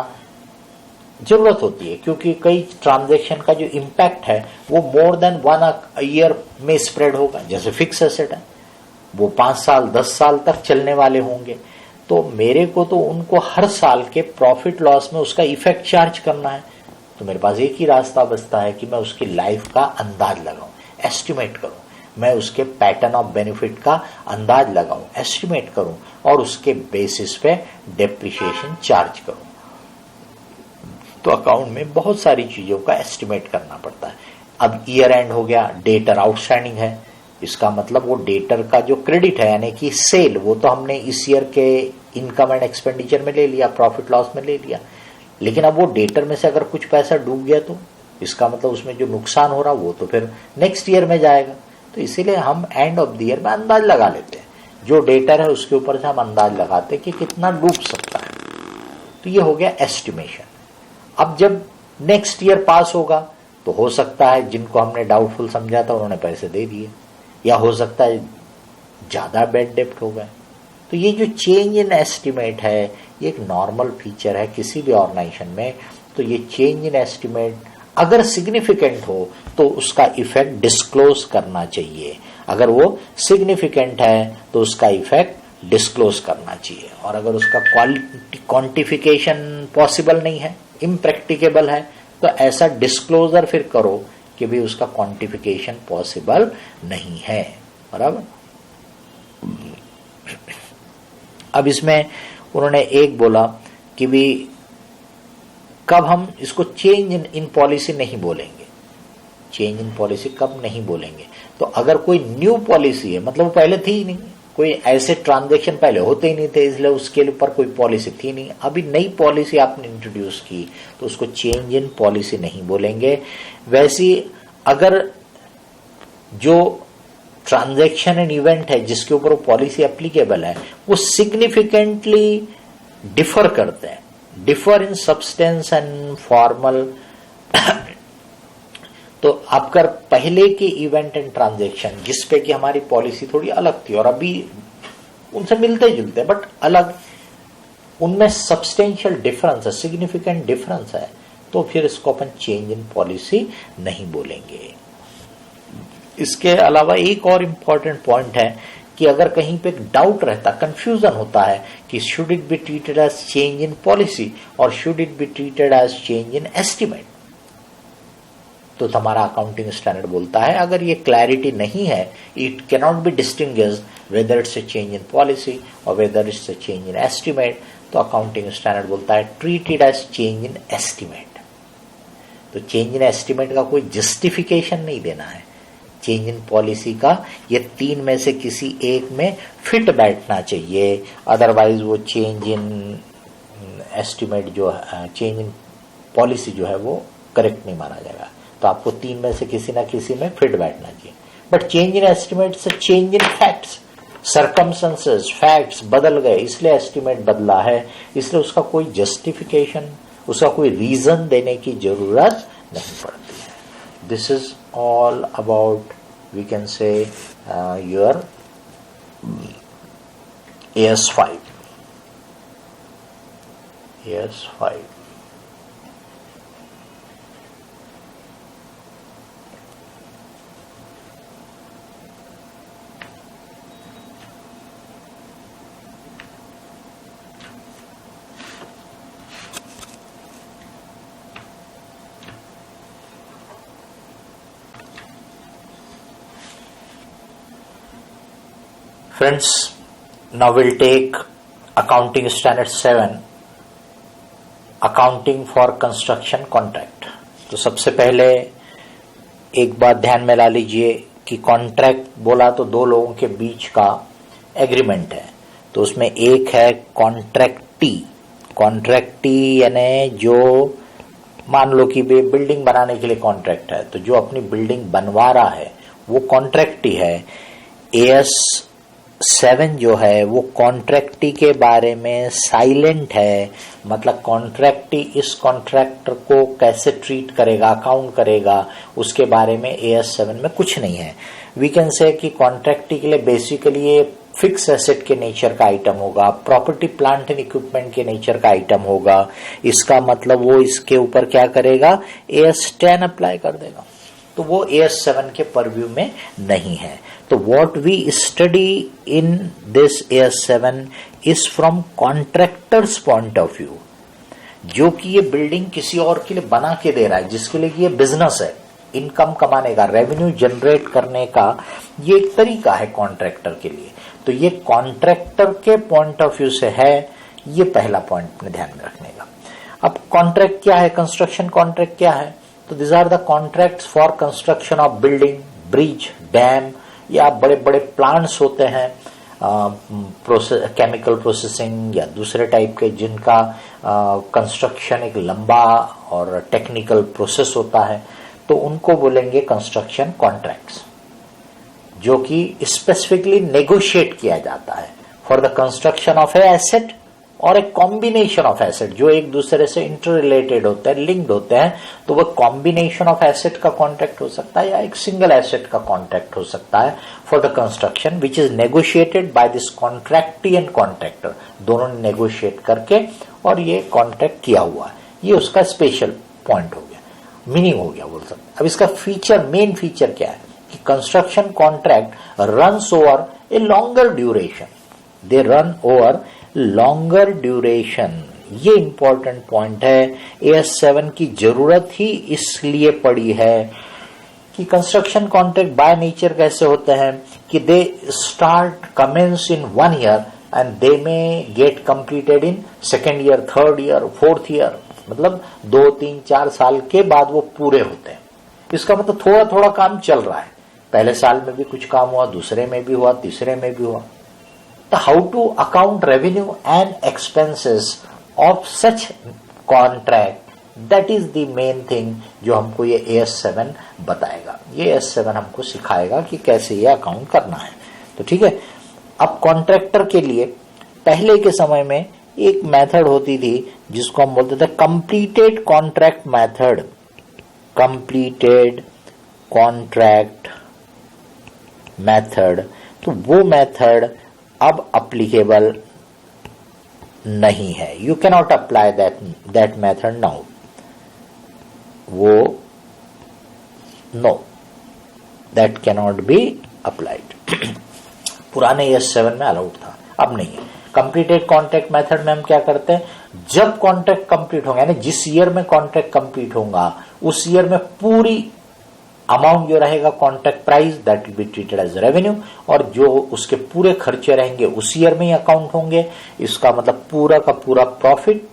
जरूरत होती है, क्योंकि कई ट्रांजैक्शन का जो इम्पैक्ट है वो मोर देन 1 ईयर में स्प्रेड होगा। जैसे फिक्स एसेट है, वो 5 साल 10 साल तक चलने वाले होंगे, तो मेरे को तो उनको हर साल के प्रॉफिट लॉस में उसका इफेक्ट चार्ज करना है। तो मेरे पास एक ही रास्ता बचता है कि मैं उसकी लाइफ का अंदाज लगाऊं, एस्टिमेट करूं, मैं उसके पैटर्न ऑफ बेनिफिट का अंदाज लगाऊं, एस्टिमेट करूं, और उसके बेसिस पे डेप्रिसिएशन चार्ज करूं। तो अकाउंट में बहुत सारी चीजों का एस्टिमेट करना पड़ता है। अब ईयर एंड हो गया, डेटर आउटस्टैंडिंग है, इसका मतलब वो डेटर का जो क्रेडिट है यानी कि सेल, वो तो हमने इस ईयर के इनकम एंड एक्सपेंडिचर में ले लिया, प्रॉफिट लॉस में ले लिया, लेकिन अब वो डेटर में से अगर कुछ पैसा डूब गया तो इसका मतलब उसमें जो नुकसान हो रहा वो तो फिर नेक्स्ट ईयर में जाएगा। तो इसीलिए हम एंड ऑफ द ईयर में अंदाज लगा लेते हैं, जो डेटर है उसके ऊपर से हम अंदाज लगाते हैं कि कितना डूब सकता है। तो ये हो गया एस्टिमेशन। अब जब नेक्स्ट ईयर पास होगा तो हो सकता है जिनको हमने डाउटफुल समझा था उन्होंने पैसे दे दिए, या हो सकता है ज्यादा बैड डेप्ट हो गए। तो ये जो चेंज इन एस्टिमेट है ये एक नॉर्मल फीचर है किसी भी ऑर्गेनाइजेशन में। तो ये चेंज इन एस्टिमेट अगर सिग्निफिकेंट हो तो उसका इफेक्ट डिस्क्लोज करना चाहिए, अगर वो सिग्निफिकेंट है तो उसका इफेक्ट डिस्क्लोज करना चाहिए। और अगर उसका क्वांटिफिकेशन पॉसिबल नहीं है, इम्प्रैक्टिकेबल है, तो ऐसा डिस्क्लोजर फिर करो कि भी उसका क्वांटिफिकेशन पॉसिबल नहीं है। बराबर। अब इसमें उन्होंने एक बोला कि भी कब हम इसको चेंज इन पॉलिसी नहीं बोलेंगे, चेंज इन पॉलिसी कब नहीं बोलेंगे। तो अगर कोई न्यू पॉलिसी है, मतलब वो पहले थी ही नहीं, कोई ऐसे ट्रांजैक्शन पहले होते ही नहीं थे, इसलिए उसके ऊपर कोई पॉलिसी थी नहीं, अभी नई पॉलिसी आपने इंट्रोड्यूस की तो उसको चेंज इन पॉलिसी नहीं बोलेंगे। वैसी अगर जो ट्रांजैक्शन एंड इवेंट है जिसके ऊपर वो पॉलिसी एप्लीकेबल है वो सिग्निफिकेंटली डिफर करते हैं, differ in substance and formal, तो आपका पहले के इवेंट एंड ट्रांजैक्शन जिसपे कि हमारी पॉलिसी थोड़ी अलग थी और अभी उनसे मिलते जुलते बट अलग, उनमें सब्सटेंशियल डिफरेंस है, सिग्निफिकेंट डिफरेंस है, तो फिर इसको अपन चेंज इन पॉलिसी नहीं बोलेंगे। इसके अलावा एक और इम्पॉर्टेंट पॉइंट है कि अगर कहीं पे डाउट रहता, कंफ्यूजन होता है कि should it be treated as change in policy और should it be treated as change in estimate, तो हमारा अकाउंटिंग स्टैंडर्ड बोलता है अगर ये क्लैरिटी नहीं है, it cannot be distinguished whether it's a change in policy और whether it's a change in estimate, तो अकाउंटिंग स्टैंडर्ड बोलता है treat it as change in estimate. तो चेंज इन एस्टिमेट का कोई जस्टिफिकेशन नहीं देना है, चेंज इन पॉलिसी का ये 3 में से किसी एक में फिट बैठना चाहिए, अदरवाइज वो चेंज इन एस्टिमेट जो है, चेंज इन पॉलिसी जो है वो करेक्ट नहीं माना जाएगा। तो आपको 3 में से किसी ना किसी में फिट बैठना चाहिए। बट चेंज इन एस्टिमेट से change in facts, circumstances, facts बदल गए इसलिए एस्टिमेट बदला है, इसलिए उसका कोई जस्टिफिकेशन, उसका कोई रीजन देने की जरूरत नहीं पड़ती है। This is all about we can say your AS5. AS5. Friends, now we'll take accounting standard 7, accounting for construction contract. तो सबसे पहले एक बात ध्यान में ला लीजिए कि कॉन्ट्रैक्ट बोला तो दो लोगों के बीच का एग्रीमेंट है, तो उसमें एक है कॉन्ट्रैक्टी। कॉन्ट्रैक्टी यानी जो मान लो कि बिल्डिंग बनाने के लिए कॉन्ट्रैक्ट है, तो जो अपनी बिल्डिंग बनवा रहा है वो कॉन्ट्रैक्टी है। AS7 जो है वो कॉन्ट्रैक्टी के बारे में साइलेंट है, मतलब कॉन्ट्रैक्टी इस कॉन्ट्रैक्टर को कैसे ट्रीट करेगा, अकाउंट करेगा, उसके बारे में AS7 में कुछ नहीं है। वी कैन से कि कॉन्ट्रैक्टी के लिए बेसिकली ये फिक्स एसेट के नेचर का आइटम होगा, प्रॉपर्टी प्लांट एंड इक्विपमेंट के नेचर का आइटम होगा। इसका मतलब वो इसके ऊपर क्या करेगा, AS10 अप्लाई कर देगा, तो वो AS7 के परव्यू में नहीं है। तो what we study in this AS7 is from contractors point of view, जो कि ये बिल्डिंग किसी और के लिए बना के दे रहा है, जिसके लिए ये बिजनेस है, इनकम कमाने का, रेवेन्यू जनरेट करने का ये एक तरीका है कॉन्ट्रैक्टर के लिए। तो ये कॉन्ट्रैक्टर के पॉइंट ऑफ व्यू से है, ये पहला पॉइंट अपने ध्यान में रखने का। अब कॉन्ट्रैक्ट क्या है, कंस्ट्रक्शन कॉन्ट्रैक्ट क्या है, तो this are the contracts for construction of building, bridge, dam, या बड़े बड़े प्लांट्स होते हैं, केमिकल प्रोसेसिंग या दूसरे टाइप के, जिनका कंस्ट्रक्शन एक लंबा और टेक्निकल प्रोसेस होता है, तो उनको बोलेंगे कंस्ट्रक्शन कॉन्ट्रैक्ट्स, जो कि स्पेसिफिकली नेगोशिएट किया जाता है for the construction of A asset और एक कॉम्बिनेशन ऑफ एसेट जो एक दूसरे से इंटर रिलेटेड होते हैं, लिंक्ड होते हैं। तो वह कॉम्बिनेशन ऑफ एसेट का कॉन्ट्रैक्ट हो सकता है या एक सिंगल एसेट का कॉन्ट्रैक्ट हो सकता है for the construction which is negotiated by this contractee and contractor, दोनों ने नेगोशिएट करके और ये कॉन्ट्रैक्ट किया हुआ है। ये उसका स्पेशल पॉइंट हो गया, मीनिंग हो गया बोल सकते। अब इसका फीचर, मेन फीचर क्या है कि construction contract runs over a longer duration, they run over longer duration. ये इंपॉर्टेंट पॉइंट है। AS7 की जरूरत ही इसलिए पड़ी है कि कंस्ट्रक्शन कॉन्ट्रैक्ट बाय नेचर कैसे होते हैं कि they start commence in 1 year and they may get completed in 2nd year, 3rd year, 4th year, मतलब 2, 3, 4 साल के बाद वो पूरे होते हैं। इसका मतलब थोड़ा थोड़ा काम चल रहा है, पहले साल में भी कुछ काम हुआ, दूसरे में भी हुआ, तीसरे में भी हुआ। तो how to account revenue and expenses of such contract, that is the main thing जो हमको ये AS7 बताएगा। ये AS7 हमको सिखाएगा कि कैसे ये अकाउंट करना है। तो ठीक है, अब कॉन्ट्रैक्टर के लिए पहले के समय में एक मेथड होती थी जिसको हम बोलते थे completed contract method. Completed contract method, तो वो मेथड अब अप्लीकेबल नहीं है। You can not apply that method now, वो no, that can not be applied. पुराने AS7 में अलाउड था, अब नहीं है। कंप्लीटेड कॉन्ट्रैक्ट मेथड में हम क्या करते हैं, जब कॉन्ट्रैक्ट कंप्लीट होगा, यानी जिस ईयर में कॉन्ट्रैक्ट कंप्लीट होगा उस ईयर में पूरी अमाउंट जो रहेगा contract price that will be treated as revenue, और जो उसके पूरे खर्चे रहेंगे उस ईयर में ही अकाउंट होंगे। इसका मतलब पूरा का पूरा प्रॉफिट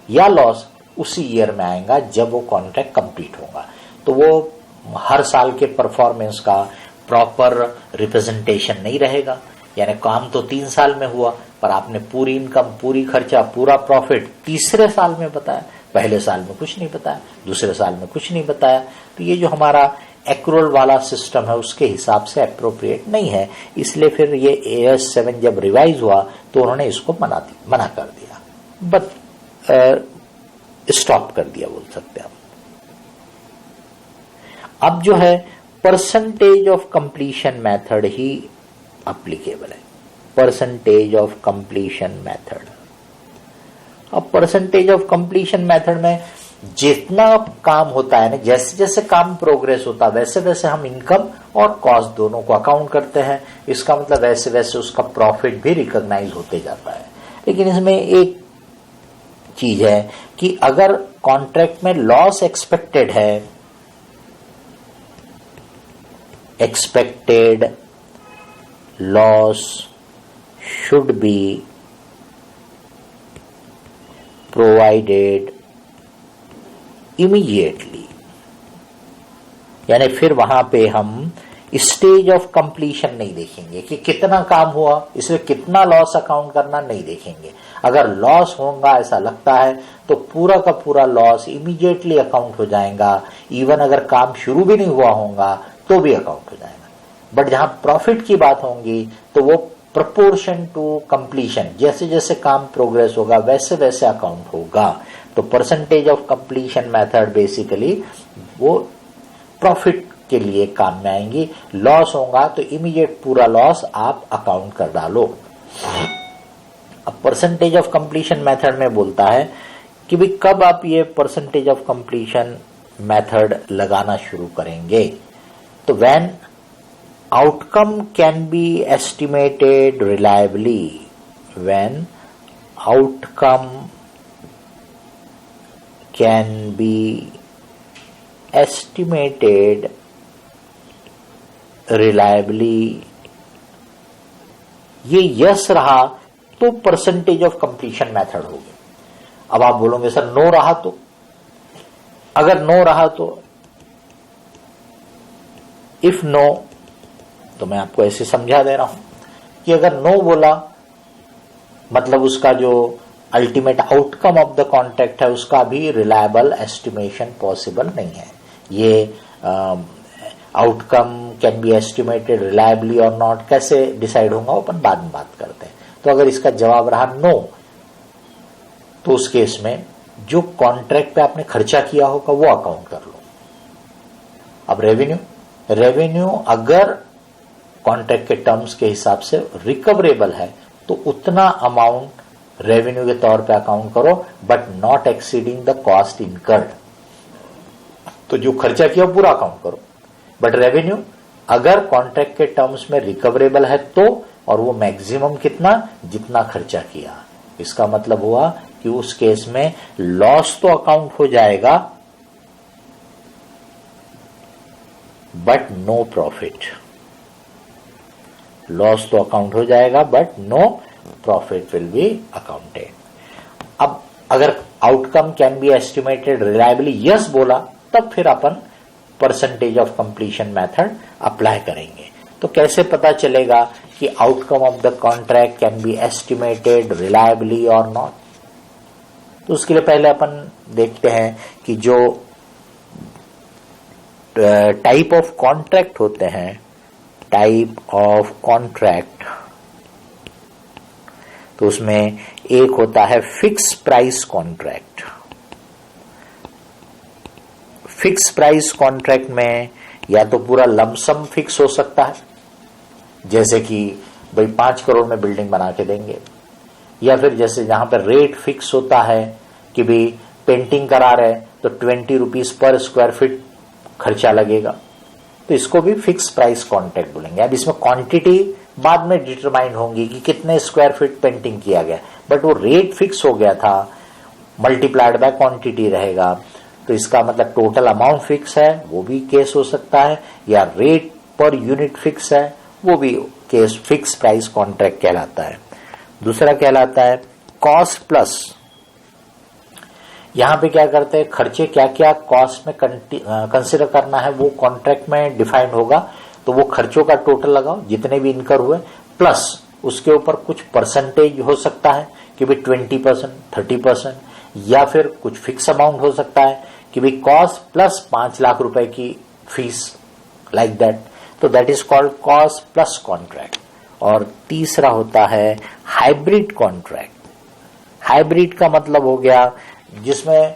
या लॉस उसी ईयर में आएगा जब वो कॉन्ट्रैक्ट कंप्लीट होगा। तो वो हर साल के परफॉर्मेंस का प्रॉपर रिप्रेजेंटेशन नहीं रहेगा, यानी काम तो 3 साल में हुआ पर आपने पूरी इनकम, पूरी खर्चा, पूरा प्रॉफिट तीसरे साल में बताया, पहले साल में कुछ नहीं बताया, दूसरे साल में कुछ नहीं बताया। तो ये जो हमारा एक्रूअल वाला सिस्टम है उसके हिसाब से अप्रोप्रिएट नहीं है, इसलिए फिर ये AS 7 जब रिवाइज हुआ तो उन्होंने इसको मना कर दिया, स्टॉप कर दिया बोल सकते हैं। अब जो है percentage of completion method he applicable है, परसेंटेज ऑफ कंप्लीशन मेथड। अब परसेंटेज ऑफ कंप्लीशन मेथड में जितना काम होता है ना, जैसे जैसे काम प्रोग्रेस होता है वैसे वैसे हम इनकम और कॉस्ट दोनों को अकाउंट करते हैं। इसका मतलब वैसे वैसे उसका प्रॉफिट भी रिकॉग्नाइज होते जाता है। लेकिन इसमें एक चीज है कि अगर कॉन्ट्रैक्ट में लॉस एक्सपेक्टेड है, expected loss should be provided immediately, यानी फिर वहां पे हम स्टेज ऑफ कंप्लीशन नहीं देखेंगे कि कितना काम हुआ, इसमें कितना लॉस अकाउंट करना नहीं देखेंगे। अगर लॉस होगा ऐसा लगता है तो पूरा का पूरा लॉस इमीडिएटली अकाउंट हो जाएगा, इवन अगर काम शुरू भी नहीं हुआ होगा तो भी अकाउंट हो जाएगा। बट जहां प्रॉफिट की बात होगी तो वो प्रपोर्शन टू कंप्लीशन, जैसे जैसे काम प्रोग्रेस होगा वैसे वैसे अकाउंट होगा। तो percentage of completion method basically वो प्रॉफिट के लिए काम में आएंगी। लॉस होगा तो इमीडिएट पूरा लॉस आप अकाउंट कर डालो। अब परसेंटेज ऑफ कंप्लीशन मेथड में बोलता है कि भाई कब आप ये परसेंटेज ऑफ कंप्लीशन मेथड लगाना शुरू करेंगे। तो when outcome can be estimated reliably, when outcome can be estimated reliably, ये यस रहा तो परसेंटेज ऑफ कंप्लीशन मेथड होगी। अब आप बोलोगे सर नो रहा तो, अगर नो रहा तो इफ नो, तो मैं आपको ऐसे समझा दे रहा हूं कि अगर नो बोला मतलब उसका जो ultimate outcome of the contract है उसका भी रिलायबल एस्टिमेशन पॉसिबल नहीं है। ये outcome can be estimated reliably और नॉट कैसे डिसाइड होगा अपन बाद में बात करते हैं। तो अगर इसका जवाब रहा नो, तो उस केस में जो कॉन्ट्रैक्ट पे आपने खर्चा किया होगा वो अकाउंट कर लो। अब रेवेन्यू अगर कॉन्ट्रैक्ट के टर्म्स के हिसाब से रिकवरेबल है तो उतना अमाउंट रेवेन्यू के तौर पे अकाउंट करो, but not exceeding the cost incurred. तो जो खर्चा किया पूरा अकाउंट करो, बट रेवेन्यू अगर कॉन्ट्रैक्ट के टर्म्स में रिकवरेबल है तो, और वो मैक्सिमम कितना, जितना खर्चा किया। इसका मतलब हुआ कि उस केस में लॉस तो अकाउंट हो जाएगा बट नो प्रॉफिट। लॉस तो अकाउंट हो जाएगा but no profit will be accounted. अब अगर outcome can be estimated reliably yes बोला, तब फिर अपन percentage of completion method apply करेंगे। तो कैसे पता चलेगा कि outcome of the contract can be estimated reliably और नॉट। तो उसके लिए पहले अपन देखते हैं कि जो टाइप ऑफ कॉन्ट्रैक्ट होते हैं, टाइप ऑफ कॉन्ट्रैक्ट, तो उसमें एक होता है fix price contract. Fix price contract में या तो पूरा लमसम फिक्स हो सकता है, जैसे कि भाई 5 करोड़ में बिल्डिंग बना के देंगे, या फिर जैसे जहां पर रेट फिक्स होता है कि भाई पेंटिंग करा रहे तो 20 रुपीज पर स्क्वायर फीट खर्चा लगेगा, तो इसको भी फिक्स प्राइस कॉन्ट्रैक्ट बोलेंगे। अब इसमें क्वांटिटी बाद में डिटरमाइन होंगी कि कितने स्क्वायर फीट पेंटिंग किया गया, बट वो रेट फिक्स हो गया था, मल्टीप्लाइड बाय क्वांटिटी रहेगा। तो इसका मतलब टोटल अमाउंट फिक्स है, वो भी केस हो सकता है, या रेट पर यूनिट फिक्स है, वो भी केस फिक्स प्राइस कॉन्ट्रैक्ट कहलाता है। दूसरा कहलाता है कॉस्ट प्लस। यहां पे क्या करते हैं, खर्चे क्या क्या कॉस्ट में कंसिडर करना है वो कॉन्ट्रैक्ट में डिफाइंड होगा। तो वो खर्चों का टोटल लगाओ जितने भी इनकर हुए, प्लस उसके ऊपर कुछ परसेंटेज हो सकता है कि भाई 20%, 30%, या फिर कुछ फिक्स अमाउंट हो सकता है कि भाई कॉस्ट प्लस 5 लाख रुपए की फीस लाइक दैट, तो that is called cost plus contract. और तीसरा होता है हाइब्रिड कॉन्ट्रैक्ट। हाइब्रिड का मतलब हो गया जिसमें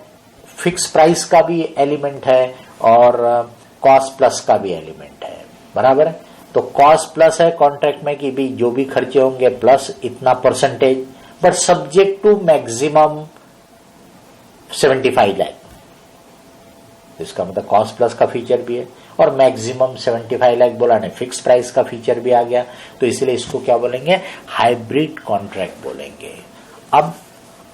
फिक्स प्राइस का भी एलिमेंट है और कॉस्ट प्लस का भी एलिमेंट है, बराबर है। तो कॉस्ट प्लस है कॉन्ट्रैक्ट में कि भी जो भी खर्चे होंगे प्लस इतना percentage, but subject to maximum 75 lakh. इसका मतलब कॉस्ट प्लस का फीचर भी है और मैक्सिमम 75 लाख बोला ने, फिक्स प्राइस का फीचर भी आ गया, तो इसलिए इसको क्या बोलेंगे, हाइब्रिड कॉन्ट्रैक्ट बोलेंगे। अब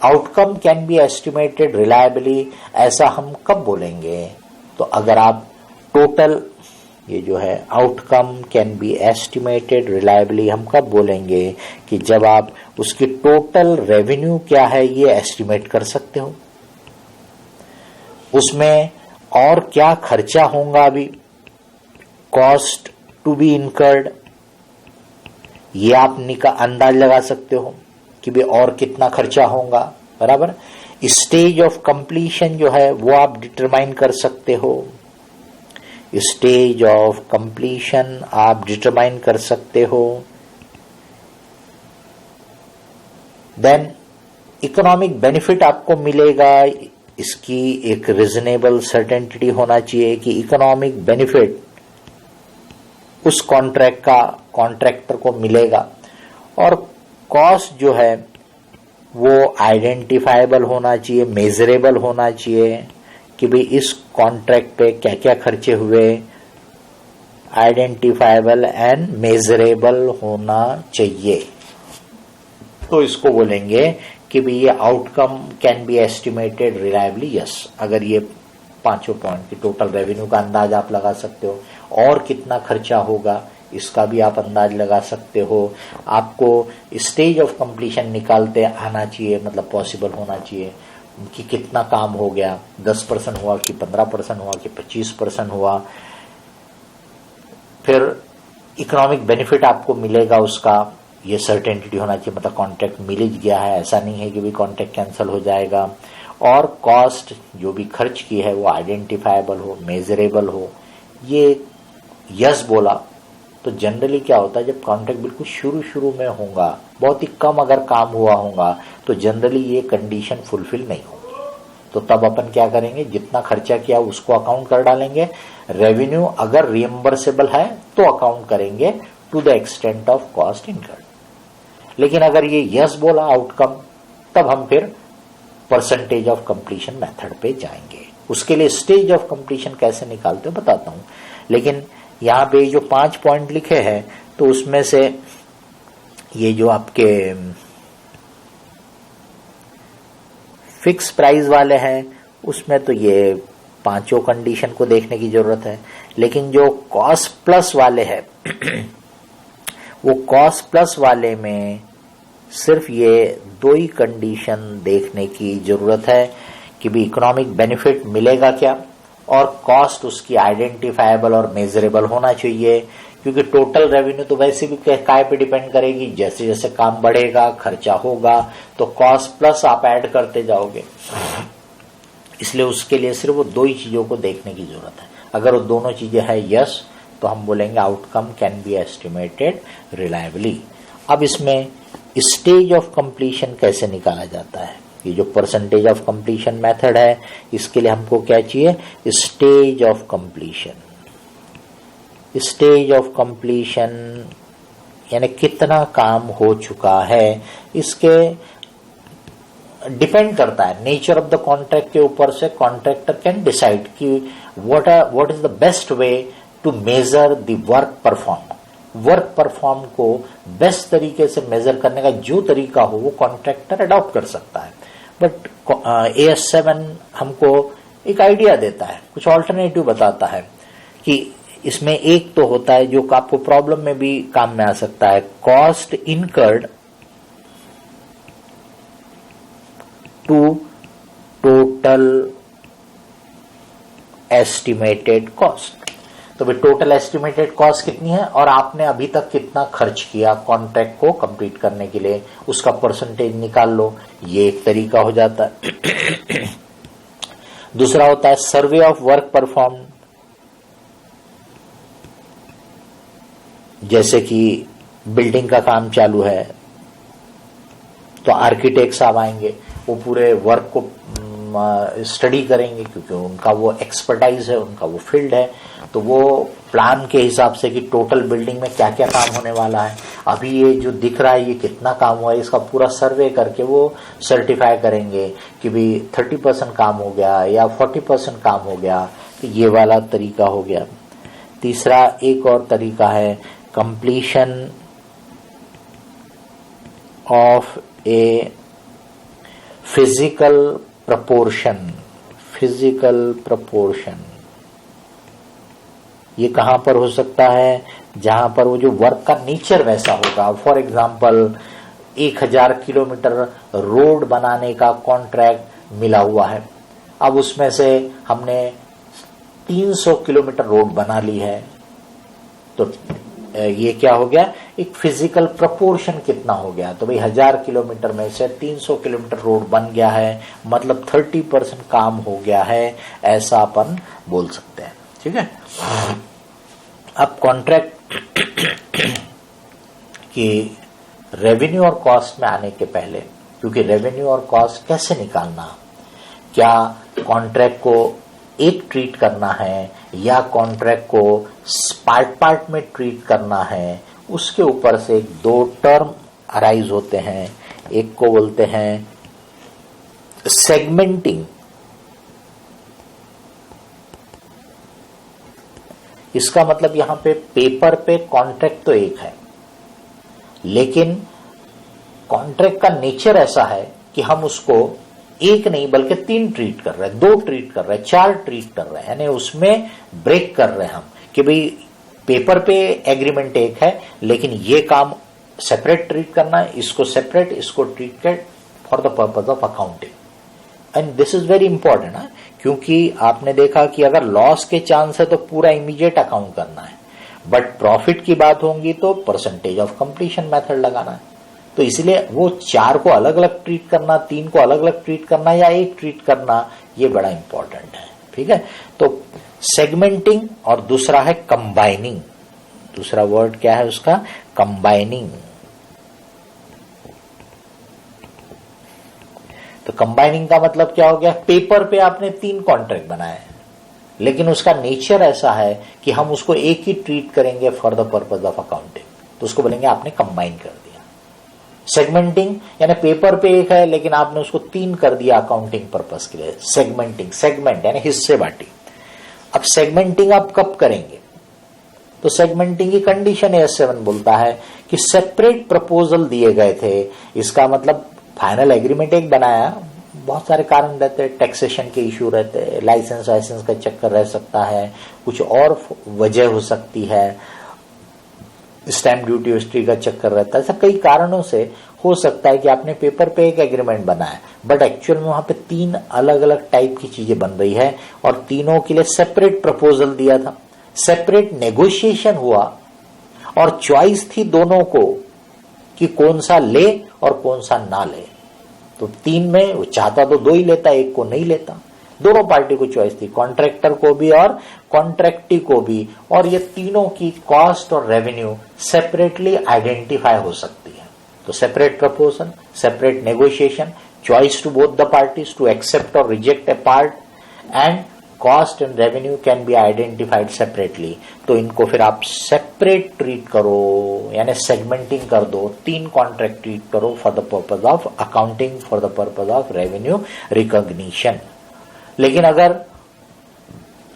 outcome can be estimated reliably, ऐसा हम कब बोलेंगे, तो अगर आप टोटल, ये जो है outcome can be estimated reliably हम कब बोलेंगे, कि जब आप उसकी टोटल रेवेन्यू क्या है ये एस्टिमेट कर सकते हो, उसमें और क्या खर्चा होगा, अभी कॉस्ट टू बी इनकर्ड, ये आप अंदाज लगा सकते हो कि भी और कितना खर्चा होगा, बराबर। स्टेज ऑफ कंप्लीशन जो है वो आप डिटरमाइन कर सकते हो, स्टेज ऑफ कंप्लीशन आप डिटरमाइन कर सकते हो। देन इकोनॉमिक बेनिफिट आपको मिलेगा, इसकी एक रीजनेबल सर्टेनिटी होना चाहिए कि इकोनॉमिक बेनिफिट उस कॉन्ट्रैक्ट का कॉन्ट्रैक्टर को मिलेगा। और कॉस्ट जो है वो आइडेंटिफाइबल होना चाहिए, मेजरेबल होना चाहिए कि भाई इस कॉन्ट्रैक्ट पे क्या क्या खर्चे हुए, आइडेंटिफाइबल एंड मेजरेबल होना चाहिए। तो इसको बोलेंगे कि भाई ये outcome can be estimated reliably, yes. अगर ये पांचों पॉइंट की टोटल रेवेन्यू का अंदाज आप लगा सकते हो, और कितना खर्चा होगा इसका भी आप अंदाज लगा सकते हो। आपको स्टेज ऑफ कंप्लीशन निकालते आना चाहिए, मतलब पॉसिबल होना चाहिए कि कितना काम हो गया, 10% हुआ कि 15% हुआ कि 25% हुआ। फिर इकोनॉमिक बेनिफिट आपको मिलेगा उसका, ये सर्टेनिटी होना चाहिए, मतलब कॉन्ट्रैक्ट मिल गया है, ऐसा नहीं है कि भी कॉन्ट्रैक्ट कैंसिल हो जाएगा। और कॉस्ट जो भी खर्च की है वो आइडेंटिफाइबल हो, मेजरेबल हो। ये यस बोला तो जनरली क्या होता है, जब कॉन्ट्रैक्ट बिल्कुल शुरू में होगा, बहुत ही कम अगर काम हुआ होगा, तो जनरली ये कंडीशन फुलफिल नहीं होगी। तो तब अपन क्या करेंगे, जितना खर्चा किया उसको अकाउंट कर डालेंगे। रेवेन्यू अगर रिएम्बर्सेबल है तो अकाउंट करेंगे to the extent of cost incurred. लेकिन अगर ये यस बोला आउटकम, तब हम फिर परसेंटेज ऑफ कंप्लीशन मेथड पे जाएंगे। उसके लिए स्टेज ऑफ कंप्लीशन कैसे निकालते हो बताता हूं, लेकिन यहां पे जो 5 पॉइंट लिखे हैं तो उसमें से ये जो आपके फिक्स प्राइस वाले हैं उसमें तो ये पांचों कंडीशन को देखने की जरूरत है। लेकिन जो कॉस्ट प्लस वाले हैं वो कॉस्ट प्लस वाले में सिर्फ ये 2 ही कंडीशन देखने की जरूरत है कि भी इकोनॉमिक बेनिफिट मिलेगा क्या, और कॉस्ट उसकी आइडेंटिफाइबल और मेजरेबल होना चाहिए। क्योंकि टोटल रेवेन्यू तो वैसे भी काय पे डिपेंड करेगी, जैसे जैसे काम बढ़ेगा खर्चा होगा तो कॉस्ट प्लस आप ऐड करते जाओगे, इसलिए उसके लिए सिर्फ वो 2 ही चीजों को देखने की जरूरत है। अगर वो दोनों चीजें है यस, तो हम बोलेंगे outcome can be estimated reliably. अब इसमें स्टेज ऑफ कंप्लीशन कैसे निकाला जाता है, ये जो परसेंटेज ऑफ कंप्लीशन मेथड है, इसके लिए हमको क्या चाहिए, stage of completion. Stage of completion यानी कितना काम हो चुका है, इसके डिपेंड करता है नेचर ऑफ द कॉन्ट्रैक्ट के ऊपर से। कॉन्ट्रैक्टर कैन डिसाइड कि what is the best way to measure the work perform. Work perform को बेस्ट तरीके से मेजर करने का जो तरीका हो वो कॉन्ट्रैक्टर अडॉप्ट कर सकता है। बट AS7 हमको एक आइडिया देता है, कुछ ऑल्टरनेटिव बताता है कि इसमें एक तो होता है जो आपको प्रॉब्लम में भी काम में आ सकता है, cost incurred to total estimated cost. तो भाई टोटल एस्टिमेटेड कॉस्ट कितनी है और आपने अभी तक कितना खर्च किया कॉन्ट्रैक्ट को कंप्लीट करने के लिए, उसका परसेंटेज निकाल लो, ये एक तरीका हो जाता है। दूसरा होता है सर्वे ऑफ वर्क परफॉर्म। जैसे कि बिल्डिंग का काम चालू है तो आर्किटेक्ट साहब आएंगे, वो पूरे वर्क को स्टडी करेंगे क्योंकि उनका वो एक्सपर्टाइज है, उनका वो फील्ड है। तो वो प्लान के हिसाब से कि टोटल बिल्डिंग में क्या क्या काम होने वाला है, अभी ये जो दिख रहा है ये कितना काम हुआ है, इसका पूरा सर्वे करके वो सर्टिफाई करेंगे कि भाई 30% काम हो गया या 40% काम हो गया। तो ये वाला तरीका हो गया। तीसरा एक और तरीका है completion of a physical proportion. Physical proportion ये कहां पर हो सकता है, जहां पर वो जो वर्क का नेचर वैसा होगा। फॉर एग्जांपल 1000 किलोमीटर रोड बनाने का कॉन्ट्रैक्ट मिला हुआ है, अब उसमें से हमने 300 किलोमीटर रोड बना ली है, तो ये क्या हो गया, एक फिजिकल प्रपोर्शन कितना हो गया। तो भाई 1000 किलोमीटर में से 300 किलोमीटर रोड बन गया है, मतलब 30% काम हो गया है, ऐसा अपन बोल सकते हैं। ठीक है। अब कॉन्ट्रैक्ट की रेवेन्यू और कॉस्ट में आने के पहले, क्योंकि रेवेन्यू और कॉस्ट कैसे निकालना, क्या कॉन्ट्रैक्ट को एक ट्रीट करना है या कॉन्ट्रैक्ट को पार्ट में ट्रीट करना है, उसके ऊपर से दो टर्म अराइज होते हैं। एक को बोलते हैं सेगमेंटिंग, इसका मतलब यहां पे पेपर पे कॉन्ट्रैक्ट तो एक है, लेकिन कॉन्ट्रैक्ट का नेचर ऐसा है कि हम उसको एक नहीं बल्कि 3 ट्रीट कर रहे हैं, 2 ट्रीट कर रहे हैं, 4 ट्रीट कर रहे हैं, यानी उसमें ब्रेक कर रहे हैं हम कि भाई पेपर पे एग्रीमेंट एक है लेकिन ये काम सेपरेट ट्रीट करना है, इसको सेपरेट, इसको ट्रीट कर for the purpose of accounting. And this is very important है, क्योंकि आपने देखा कि अगर लॉस के चांस है तो पूरा इमीडिएट अकाउंट करना है, बट प्रॉफिट की बात होगी तो परसेंटेज ऑफ कंप्लीशन मेथड लगाना है। तो इसलिए वो 4 को अलग अलग ट्रीट करना, 3 को अलग अलग ट्रीट करना या एक ट्रीट करना, ये बड़ा इंपॉर्टेंट है। ठीक है। तो सेगमेंटिंग और दूसरा है कंबाइनिंग। दूसरा वर्ड क्या है उसका, कंबाइनिंग। तो कंबाइनिंग का मतलब क्या हो गया, पेपर पे आपने 3 कॉन्ट्रैक्ट बनाए लेकिन उसका नेचर ऐसा है कि हम उसको एक ही ट्रीट करेंगे for the purpose of accounting, तो उसको बोलेंगे आपने कंबाइन कर दिया। सेगमेंटिंग यानी पेपर पे एक है लेकिन आपने उसको 3 कर दिया अकाउंटिंग पर्पस के लिए। सेगमेंटिंग, सेगमेंट यानी हिस्से बांटी। अब सेगमेंटिंग आप कब करेंगे, तो सेगमेंटिंग की कंडीशन S7 बोलता है कि सेपरेट प्रपोजल दिए गए थे, इसका मतलब फाइनल एग्रीमेंट एक बनाया, बहुत सारे कारण रहते हैं, टैक्सेशन के इश्यू रहते हैं, लाइसेंस वाइसेंस का चक्कर रह सकता है, कुछ और वजह हो सकती है, स्टैम्प ड्यूटी वस्टी का चक्कर रहता है, सब कई कारणों से हो सकता है कि आपने पेपर पे एक एग्रीमेंट बनाया बट एक्चुअल में वहां पे 3 अलग अलग टाइप की चीजें बन रही है और तीनों के लिए सेपरेट प्रपोजल दिया था, सेपरेट नेगोशिएशन हुआ और चॉइस थी दोनों को कि कौन सा ले और कौन सा ना ले। तो 3 में वो चाहता तो 2 ही लेता, एक को नहीं लेता, दोनों पार्टी को चॉइस थी, कॉन्ट्रैक्टर को भी और कॉन्ट्रैक्टी को भी, और ये तीनों की कॉस्ट और रेवेन्यू सेपरेटली आइडेंटिफाई हो सकती है। तो separate proposal, separate negotiation, choice to both the parties to accept और reject a part, and cost and revenue can be identified separately. तो इनको फिर आप सेपरेट ट्रीट करो, यानी सेगमेंटिंग कर दो, 3 कॉन्ट्रैक्ट ट्रीट करो for the purpose of accounting, for the purpose of revenue recognition. लेकिन अगर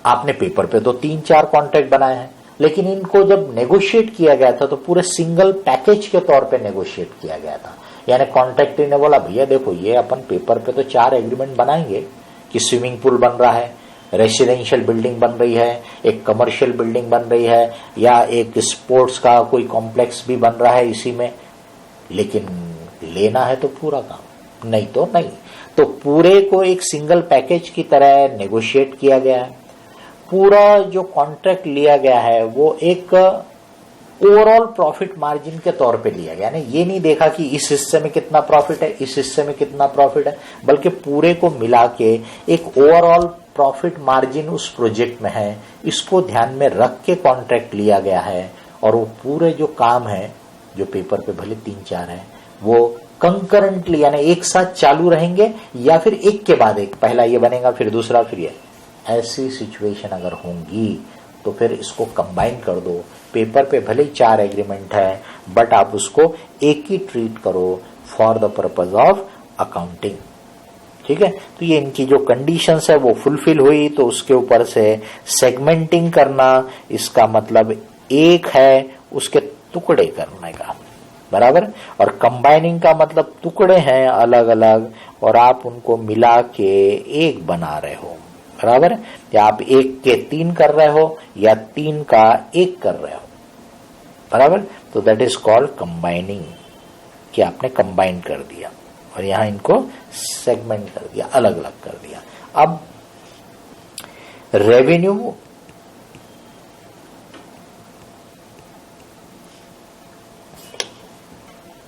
आपने पेपर पे तो 3-4 कॉन्ट्रैक्ट बनाए हैं, लेकिन इनको जब नेगोशिएट किया गया था तो पूरे सिंगल पैकेज के तौर पे नेगोशिएट किया गया था। यानी कॉन्ट्रैक्टर ने बोला भैया देखो ये अपन पेपर पे तो 4 एग्रीमेंट बनाएंगे कि स्विमिंग पूल बन रहा है, रेसिडेंशियल बिल्डिंग बन रही है, एक कमर्शियल बिल्डिंग बन रही है, या एक स्पोर्ट्स का कोई कॉम्प्लेक्स भी बन रहा है इसी में, लेकिन लेना है तो पूरा काम, नहीं तो नहीं। तो पूरे को एक सिंगल पैकेज की तरह नेगोशिएट किया गया है। पूरा जो कॉन्ट्रैक्ट लिया गया है वो एक ओवरऑल प्रॉफिट मार्जिन के तौर पे लिया गया, यानी ये नहीं देखा कि इस हिस्से में कितना प्रॉफिट है, इस हिस्से में कितना प्रॉफिट है, बल्कि पूरे को मिला के एक ओवरऑल प्रॉफिट मार्जिन उस प्रोजेक्ट में है, इसको ध्यान में रख के कॉन्ट्रैक्ट लिया गया है। और वो पूरे जो काम है जो पेपर पे भले 3-4 है वो कंकरेंटली यानी एक साथ चालू रहेंगे या फिर एक के बाद एक, पहला ये बनेगा फिर दूसरा फिर ये, ऐसी सिचुएशन अगर होंगी तो फिर इसको कंबाइन कर दो। पेपर पे भले 4 एग्रीमेंट है बट आप उसको एक ही ट्रीट करो for the purpose of accounting. ठीक है, तो ये इनकी जो कंडीशंस है वो फुलफिल हुई तो उसके ऊपर से सेगमेंटिंग करना, इसका मतलब एक है उसके टुकड़े करने का, बराबर। और कंबाइनिंग का मतलब टुकड़े हैं अलग अलग और आप उनको मिला के एक बना रहे हो, बराबर। या आप 1 के 3 कर रहे हो या 3 का 1 कर रहे हो, बराबर। तो दैट इज कॉल्ड कंबाइनिंग, कि आपने कंबाइन कर दिया और यहां इनको सेगमेंट कर दिया, अलग अलग कर दिया। अब रेवेन्यू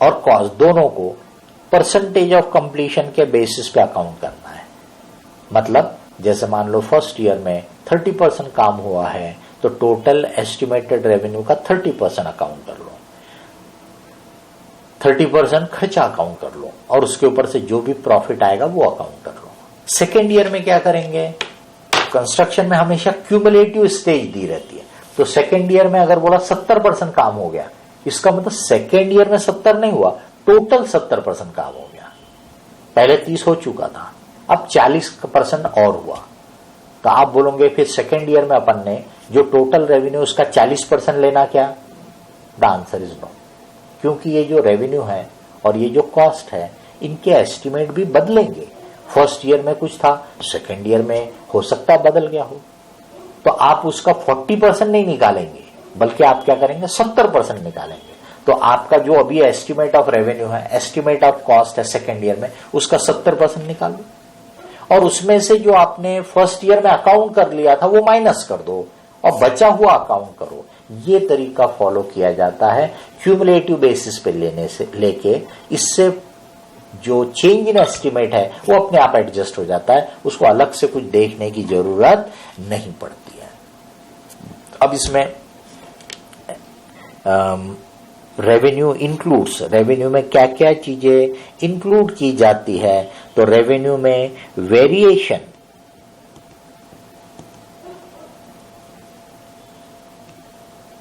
और कॉस्ट दोनों को परसेंटेज ऑफ कंप्लीशन के बेसिस पे अकाउंट करना है। मतलब जैसे मान लो फर्स्ट ईयर में 30% काम हुआ है तो टोटल एस्टिमेटेड रेवेन्यू का 30% अकाउंट कर लो, 30% खर्चा अकाउंट कर लो और उसके ऊपर से जो भी प्रॉफिट आएगा वो अकाउंट कर लो। सेकेंड ईयर में क्या करेंगे, कंस्ट्रक्शन में हमेशा क्यूमुलेटिव स्टेज दी रहती है, तो सेकेंड ईयर में अगर बोला 70% काम हो गया, इसका मतलब सेकेंड ईयर में 70 नहीं हुआ, टोटल 70% काम हो गया। पहले 30 हो चुका था, अब 40% और हुआ। तो आप बोलोगे फिर सेकेंड ईयर में अपन ने जो टोटल रेवेन्यू उसका 40% लेना क्या? द आंसर इज नो, क्योंकि ये जो रेवेन्यू है और ये जो कॉस्ट है इनके एस्टिमेट भी बदलेंगे। फर्स्ट ईयर में कुछ था, सेकेंड ईयर में हो सकता है बदल गया हो, तो आप उसका 40% नहीं निकालेंगे बल्कि आप क्या करेंगे 70% निकालेंगे। तो आपका जो अभी एस्टिमेट ऑफ रेवेन्यू है, एस्टिमेट ऑफ कॉस्ट है सेकेंड ईयर में, उसका 70% निकालो और उसमें से जो आपने फर्स्ट ईयर में अकाउंट कर लिया था वो माइनस कर दो और बचा हुआ अकाउंट करो। ये तरीका फॉलो किया जाता है क्यूमुलेटिव बेसिस पे लेने से लेके, इससे जो चेंज इन एस्टिमेट है वो अपने आप एडजस्ट हो जाता है, उसको अलग से कुछ देखने की जरूरत नहीं पड़ती है। अब इसमें रेवेन्यू इंक्लूड्स, रेवेन्यू में क्या क्या चीजें इंक्लूड की जाती है, तो रेवेन्यू में वेरिएशन,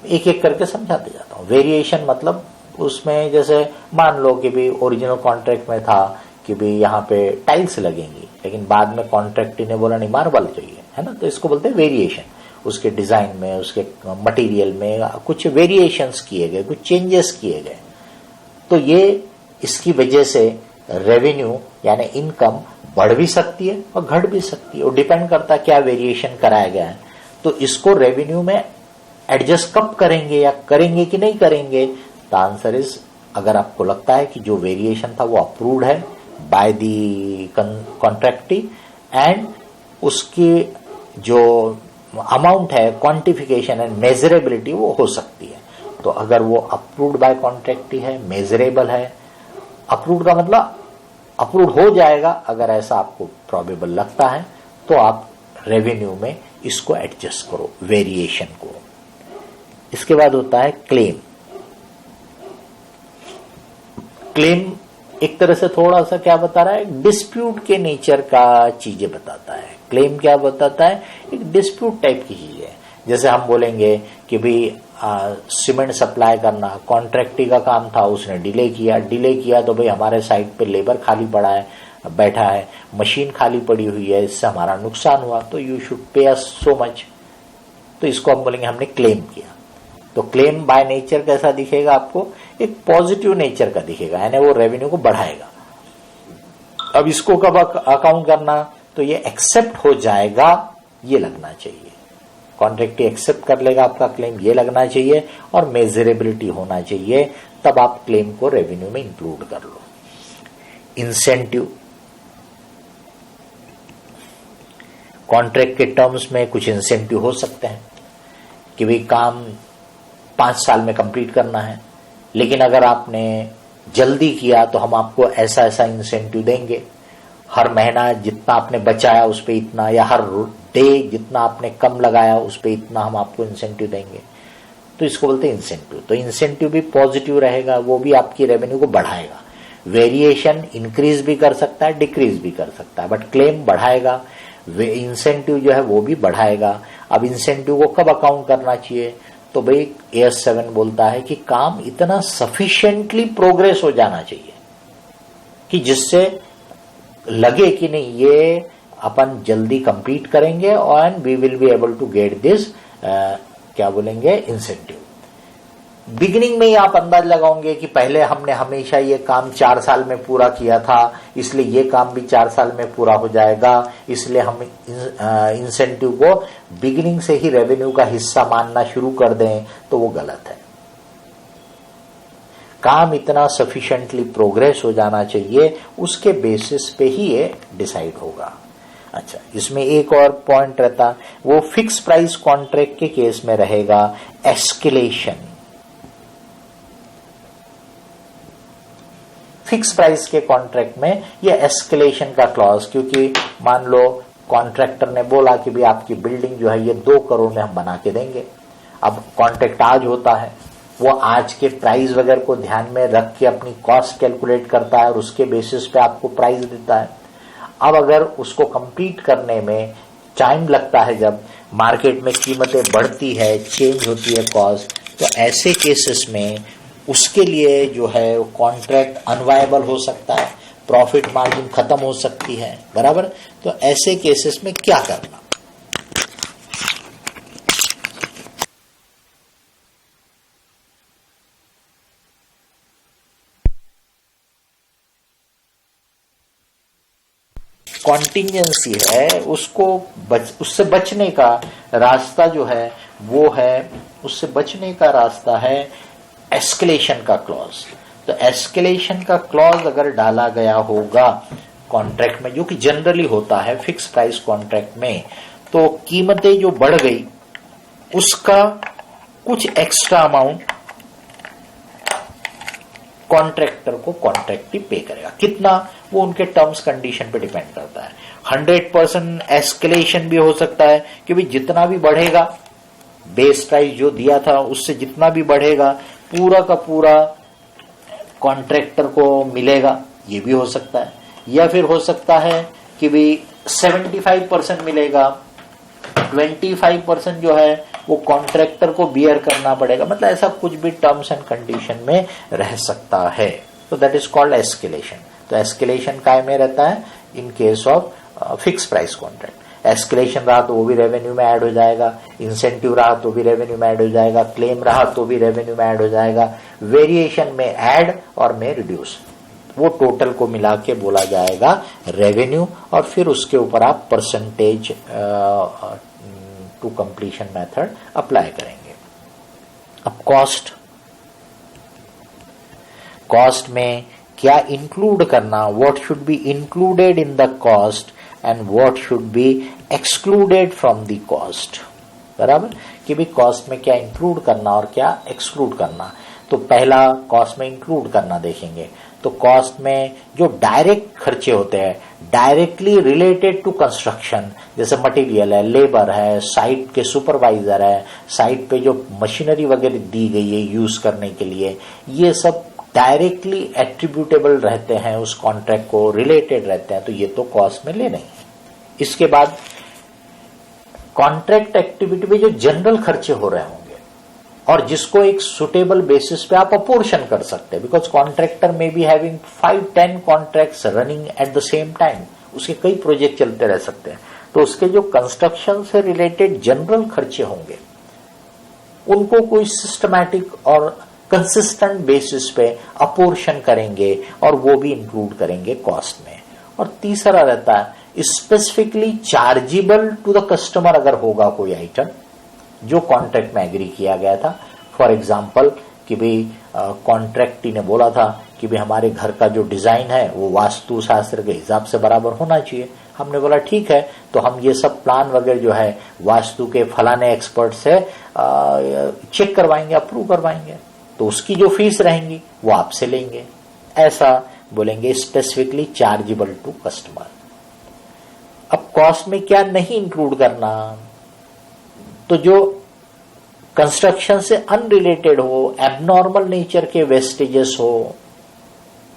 एक एक करके समझाते जाता हूं। वेरिएशन मतलब उसमें जैसे मान लो कि भी ओरिजिनल कॉन्ट्रैक्ट में था कि भी यहाँ पे टाइल्स लगेंगी, लेकिन बाद में कॉन्ट्रैक्टी ने बोला नहीं मार्बल चाहिए, है ना, तो इसको बोलते हैं वेरिएशन। उसके डिजाइन में, उसके मटेरियल में कुछ वेरिएशंस किए गए, कुछ चेंजेस किए गए, तो ये इसकी वजह से रेवेन्यू यानी इनकम बढ़ भी सकती है और घट भी सकती है, और डिपेंड करता है क्या वेरिएशन कराया गया है। तो इसको रेवेन्यू में एडजस्ट कब करेंगे या करेंगे कि नहीं करेंगे, द आंसर इज, अगर आपको लगता है कि जो वेरिएशन था वो अप्रूव्ड है बाय दी कॉन्ट्रैक्टी एंड उसकी जो अमाउंट है, क्वांटिफिकेशन एंड मेजरेबिलिटी वो हो सकती है, तो अगर वो अप्रूव्ड बाय कॉन्ट्रैक्टी है, मेजरेबल है, अप्रूव्ड का मतलब अप्रूव्ड हो जाएगा, अगर ऐसा आपको प्रोबेबल लगता है तो आप रेवेन्यू में इसको एडजस्ट करो, वेरिएशन को। इसके बाद होता है क्लेम। क्लेम एक तरह से थोड़ा सा क्या बता रहा है, डिस्प्यूट के नेचर का चीजें बताता है। क्लेम क्या बताता है, एक डिस्प्यूट टाइप की चीज है। जैसे हम बोलेंगे कि भी सीमेंट सप्लाई करना, कॉन्ट्रैक्टी का काम था, उसने डिले किया तो भाई हमारे साइट पे लेबर खाली पड़ा है, बैठा है, मशीन खाली पड़ी हुई है, इससे हमारा नुकसान हुआ, तो you should pay us so much, तो इसको हम बोलेंगे हमने क्लेम किया। तो क्लेम बाय नेचर कैसा दिखेगा आपको, एक पॉजिटिव नेचर का दिखेगा, यानी वो रेवेन्यू को बढ़ाएगा। अब इसको कब अकाउंट करना, तो ये एक्सेप्ट हो जाएगा, ये लगना चाहिए, कॉन्ट्रैक्टी एक्सेप्ट कर लेगा आपका क्लेम, ये लगना चाहिए, और मेजरेबिलिटी होना चाहिए, तब आप क्लेम को रेवेन्यू में इंक्लूड कर लो। इंसेंटिव, कॉन्ट्रैक्ट के टर्म्स में कुछ इंसेंटिव हो सकते हैं कि भाई काम 5 साल में कंप्लीट करना है, लेकिन अगर आपने जल्दी किया तो हम आपको ऐसा ऐसा इंसेंटिव देंगे, हर महीना जितना आपने बचाया उस पे इतना, या हर डे जितना आपने कम लगाया उस पे इतना हम आपको इंसेंटिव देंगे। तो इसको बोलते हैं इंसेंटिव। तो इंसेंटिव भी पॉजिटिव रहेगा, वो भी आपकी रेवेन्यू को बढ़ाएगा। वेरिएशन इंक्रीज भी कर सकता है, डिक्रीज भी कर सकता है, बट क्लेम बढ़ाएगा, इंसेंटिव जो है वो भी बढ़ाएगा। अब इंसेंटिव को कब अकाउंट करना चाहिए? तो भाई AS7 बोलता है कि काम इतना सफिशिएंटली प्रोग्रेस हो जाना चाहिए कि जिससे लगे कि नहीं ये अपन जल्दी कंप्लीट करेंगे और we will be able to get this क्या बोलेंगे इंसेंटिव। बिगिनिंग में ही आप अंदाज लगाओगे कि पहले हमने हमेशा ये काम 4 साल में पूरा किया था, इसलिए ये काम भी 4 साल में पूरा हो जाएगा, इसलिए हम इंसेंटिव को बिगिनिंग से ही रेवेन्यू का हिस्सा मानना शुरू कर दें, तो वो गलत है। काम इतना सफिशिएंटली प्रोग्रेस हो जाना चाहिए, उसके बेसिस पे ही ये डिसाइड होगा। अच्छा, इसमें एक और पॉइंट रहता, वो फिक्स प्राइस कॉन्ट्रैक्ट के केस में रहेगा एस्केलेशन। फिक्स प्राइस के कॉन्ट्रैक्ट में ये एस्केलेशन का क्लॉज, क्योंकि मान लो कॉन्ट्रैक्टर ने बोला कि भी आपकी बिल्डिंग जो है ये 2 करोड़ में हम बना के देंगे। अब कॉन्ट्रैक्ट आज होता है, वो आज के प्राइस वगैरह को ध्यान में रख के अपनी कॉस्ट कैलकुलेट करता है और उसके बेसिस पे आपको प्राइस देता है। अब अगर उसको कंप्लीट करने में टाइम लगता है, जब मार्केट में कीमतें बढ़ती है, चेंज होती है कॉस्ट, तो ऐसे केसेस में उसके लिए जो है कॉन्ट्रैक्ट अनवायबल हो सकता है, प्रॉफिट मार्जिन खत्म हो सकती है, बराबर। तो ऐसे केसेस में क्या करना? कॉन्टिंजेंसी है, उससे बचने का रास्ता जो है वो है, उससे बचने का रास्ता है एस्केलेशन का क्लॉज। तो एस्केलेशन का क्लॉज अगर डाला गया होगा कॉन्ट्रैक्ट में, जो कि जनरली होता है फिक्स प्राइस कॉन्ट्रैक्ट में, तो कीमतें जो बढ़ गई उसका कुछ एक्स्ट्रा अमाउंट कॉन्ट्रैक्टर को कॉन्ट्रैक्ट पे करेगा। कितना, वो उनके टर्म्स कंडीशन पे डिपेंड करता है। 100% एस्केलेशन भी हो सकता है कि भाई जितना भी बढ़ेगा, बेस प्राइस जो दिया था उससे जितना भी बढ़ेगा पूरा का पूरा कॉन्ट्रैक्टर को मिलेगा, ये भी हो सकता है। या फिर हो सकता है कि भाई 75% मिलेगा, 25% जो है वो कॉन्ट्रैक्टर को बियर करना पड़ेगा। मतलब ऐसा कुछ भी टर्म्स एंड कंडीशन में रह सकता है। तो दैट इज कॉल्ड एस्केलेशन। तो एस्केलेशन काय में रहता है? In case of fix price contract. Escalation रहा तो वो भी रेवेन्यू में ऐड हो जाएगा, इंसेंटिव रहा तो भी रेवेन्यू में ऐड हो जाएगा, क्लेम रहा तो भी रेवेन्यू में ऐड हो जाएगा, वेरिएशन में ऐड और में रिड्यूस, वो टोटल को मिला के बोला जाएगा रेवेन्यू। और फिर उसके ऊपर आप percentage to completion method apply करेंगे। अब कॉस्ट में क्या इंक्लूड करना, what should be included in the cost and what should be excluded from the cost, बराबर। कि भी कॉस्ट में क्या इंक्लूड करना और क्या एक्सक्लूड करना। तो पहला कॉस्ट में इंक्लूड करना देखेंगे। तो कॉस्ट में जो डायरेक्ट खर्चे होते हैं, डायरेक्टली रिलेटेड टू कंस्ट्रक्शन, जैसे मटेरियल है, लेबर है, साइट के सुपरवाइजर है, साइट पे जो मशीनरी वगैरह दी गई है यूज करने के लिए, ये सब डायरेक्टली एट्रीब्यूटेबल रहते हैं, उस कॉन्ट्रैक्ट को रिलेटेड रहते हैं, तो ये तो कॉस्ट में ले नहीं। इसके बाद कॉन्ट्रैक्ट एक्टिविटी में जो जनरल खर्चे हो रहे होंगे और जिसको एक सुटेबल बेसिस पे आप अपोर्शन कर सकते हैं, बिकॉज कॉन्ट्रैक्टर में be having 5-10 contracts running at the same time, उसके कई प्रोजेक्ट चलते रह सकते हैं। तो उसके जो कंस्ट्रक्शन से रिलेटेड जनरल खर्चे होंगे उनको कोई सिस्टमैटिक और कंसिस्टेंट बेसिस पे अपोर्शन करेंगे और वो भी इंक्लूड करेंगे कॉस्ट में। और तीसरा रहता है specifically chargeable to the customer, अगर होगा कोई आइटम जो कॉन्ट्रैक्ट में एग्री किया गया था। फॉर एग्जाम्पल कि भाई कॉन्ट्रैक्टी ने बोला था कि भाई हमारे घर का जो डिजाइन है वो वास्तु शास्त्र के हिसाब से बराबर होना चाहिए। हमने बोला ठीक है, तो हम ये सब प्लान वगैरह जो है वास्तु के फलाने एक्सपर्ट से चेक करवाएंगे, अप्रूव करवाएंगे, तो उसकी जो फीस रहेंगी वो आपसे लेंगे। ऐसा बोलेंगे स्पेसिफिकली चार्जेबल टू कस्टमर। अब कॉस्ट में क्या नहीं इंक्लूड करना, तो जो कंस्ट्रक्शन से अनरिलेटेड हो, एबनॉर्मल नेचर के वेस्टेजेस हो,